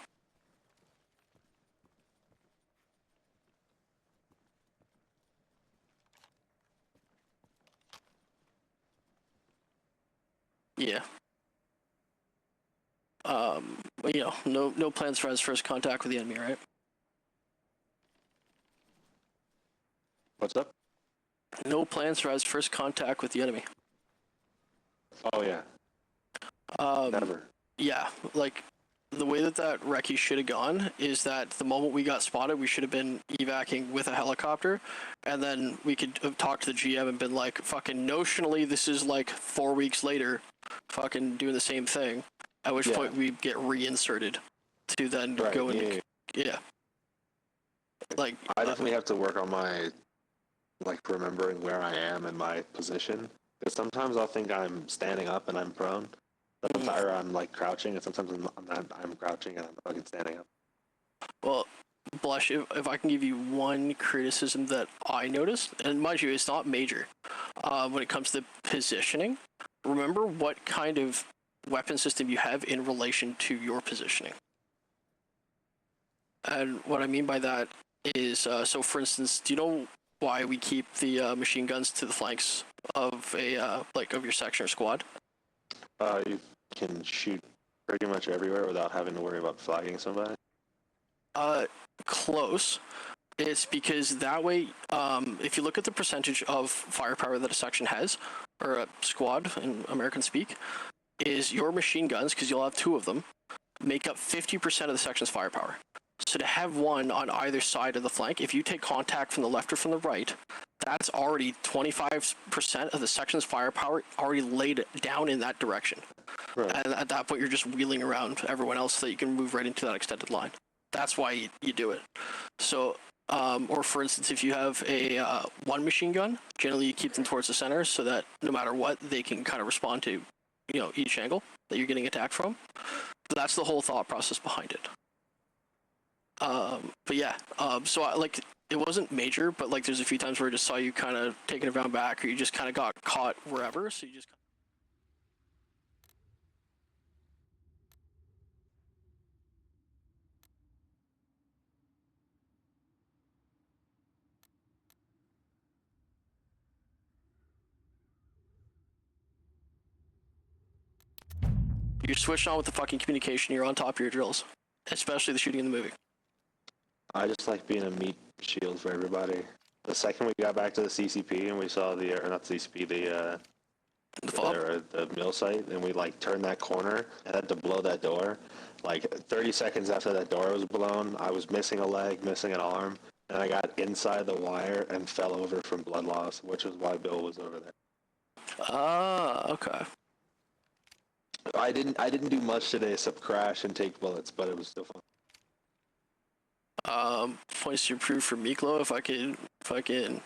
Yeah. But, you know, no plans for his first contact with the enemy, right? What's up? No plans for his first contact with the enemy. Oh yeah. Never. Yeah, like the way that recce should have gone is that the moment we got spotted, we should have been evacing with a helicopter, and then we could have talked to the GM and been like, fucking notionally, this is like 4 weeks later, fucking doing the same thing. At which point we get reinserted to then go into Like I definitely have to work on my remembering where I am in my position. Because sometimes I'll think I'm standing up and I'm prone, or I'm like crouching, and sometimes I'm crouching and I'm fucking standing up. Well, Blush, if I can give you one criticism that I noticed, and mind you, it's not major, when it comes to positioning, remember what kind of weapon system you have in relation to your positioning. And what I mean by that is, so for instance, do you know why we keep the machine guns to the flanks of a of your section or squad? You can shoot pretty much everywhere without having to worry about flagging somebody. Close. It's because that way, if you look at the percentage of firepower that a section has, or a squad in American speak, is your machine guns, because you'll have two of them, make up 50% of the section's firepower. So to have one on either side of the flank, if you take contact from the left or from the right, that's already 25% of the section's firepower already laid down in that direction. Right. And at that point, you're just wheeling around everyone else so that you can move right into that extended line. That's why you do it. So, or for instance, if you have a one machine gun, generally you keep them towards the center so that no matter what, they can kind of respond to, each angle that you're getting attacked from. That's the whole thought process behind it. But yeah, so it wasn't major, but there's a few times where I just saw you kind of taking it around back, or you just kind of got caught wherever, so you just. You're switched on with the fucking communication. You're on top of your drills, especially the shooting in the movie. I just like being a meat shield for everybody. The second we got back to the CCP and we saw not CCP, the mill site, and we turned that corner and had to blow that door. 30 seconds after that door was blown, I was missing a leg, missing an arm, and I got inside the wire and fell over from blood loss, which is why Bill was over there. Okay. I didn't do much today except crash and take bullets, but it was still fun. Points to improve for Miklo if I can.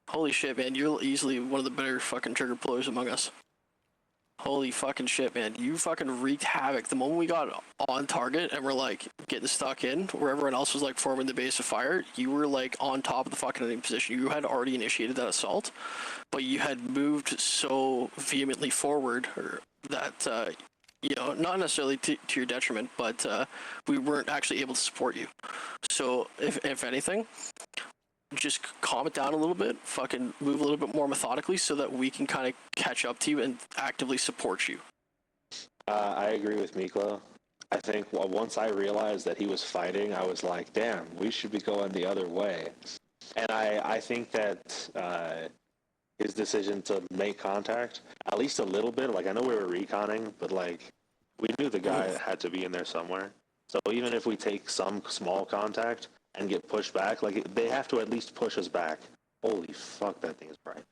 Holy shit, man, you're easily one of the better fucking trigger pullers among us. Holy fucking shit, man. You fucking wreaked havoc. The moment we got on target and we're like getting stuck in, where everyone else was like forming the base of fire, you were like on top of the fucking enemy position. You had already initiated that assault, but you had moved so vehemently forward that, you know, not necessarily to your detriment, but we weren't actually able to support you. So, if anything, just calm it down a little bit, fucking move a little bit more methodically so that we can kind of catch up to you and actively support you. I agree with Miklo. I think once I realized that he was fighting, I was like, damn, we should be going the other way. And I think that his decision to make contact, at least a little bit, like I know we were reconning, but like we knew the guy had to be in there somewhere. So even if we take some small contact and get pushed back, like they have to at least push us back. Holy fuck, that thing is bright.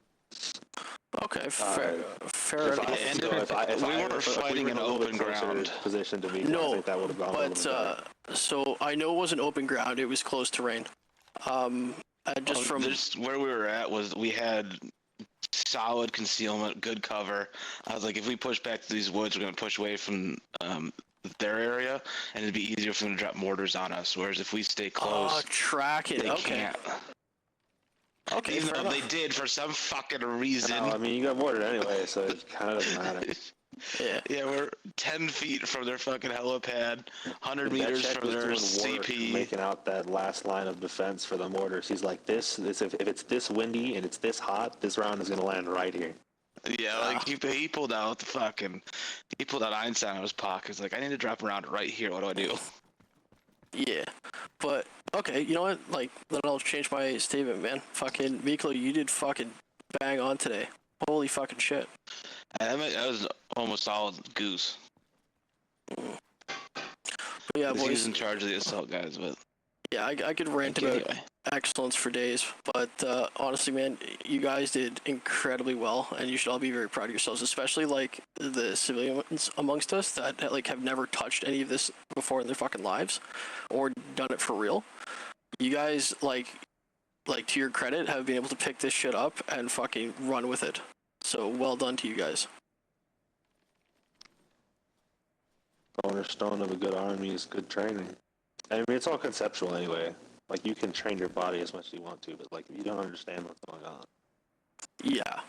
Okay, fair If enough. We weren't fighting in open ground. Position to me, I No, think that would have gone a but little bit better. so I know it wasn't open ground; it was close terrain. Just from Just where we were at was we had solid concealment, good cover. I was like, if we push back to these woods, we're gonna push away from their area, and it'd be easier for them to drop mortars on us. Whereas if we stay close, track it. they Okay. can't. Okay, Even fair though enough. they did for some fucking reason. No, I mean, you got mortared anyway, so it kind of doesn't matter. Yeah. Yeah, we're 10 feet from their fucking helipad, 100 That meters check from was their doing work CP. making out that last line of defense for the mortars. He's like, if it's this windy and it's this hot, this round is going to land right here. Yeah, like he pulled out he pulled out Einstein out of his pocket. He's like, I need to drop around right here. What do I do? Yeah, but okay, you know what? Like, then I'll change my statement, man. Fucking Miklo, you did fucking bang on today. Holy fucking shit. That was almost all Goose. But yeah, He boys. was in charge of the assault guys, but Yeah, I could rant about anyway. excellence for days, but honestly, man, you guys did incredibly well, and you should all be very proud of yourselves, especially like the civilians amongst us that like have never touched any of this before in their fucking lives, or done it for real. You guys like to your credit have been able to pick this shit up and fucking run with it. So well done to you guys. Cornerstone of a good army is good training. I mean, it's all conceptual anyway. Like, you can train your body as much as you want to, but like, you don't understand what's going on. Yeah,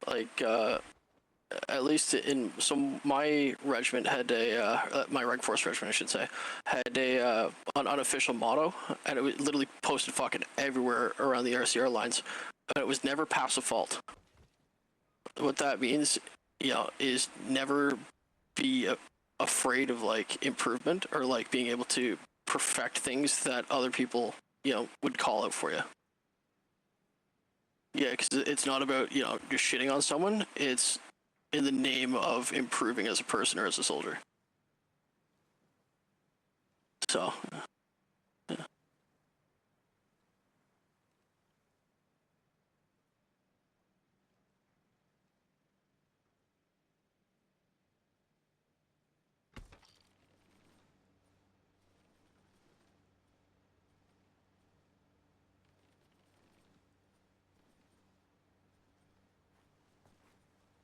like at least in my regiment had my Reg Force regiment, I should say, had an unofficial motto, and it was literally posted fucking everywhere around the RCR lines, but it was never pass a fault. What that means, you know, is never be afraid of like improvement or like being able to perfect things that other people, you know, would call out for you. Yeah, because it's not about, you know, just shitting on someone. It's in the name of improving as a person or as a soldier. So, yeah.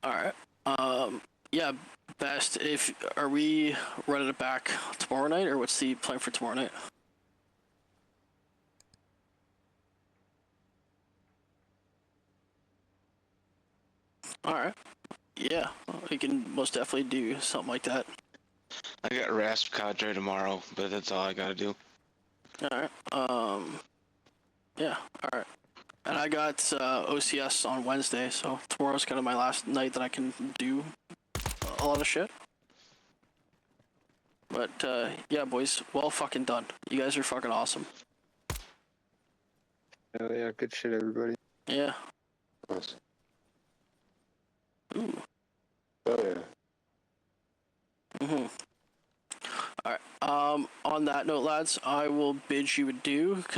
All right. Yeah, best if are we running it back tomorrow night, or what's the plan for tomorrow night? All right. Yeah, we can most definitely do something like that. I got Rasp Cadre tomorrow, but that's all I gotta do. All right. Yeah. All right. And I got OCS on Wednesday, so tomorrow's kind of my last night that I can do a lot of shit. But yeah, boys, well fucking done. You guys are fucking awesome. Oh yeah, good shit, everybody. Yeah. Nice. Ooh. Oh yeah. Mhm. All right. On that note, lads, I will bid you adieu because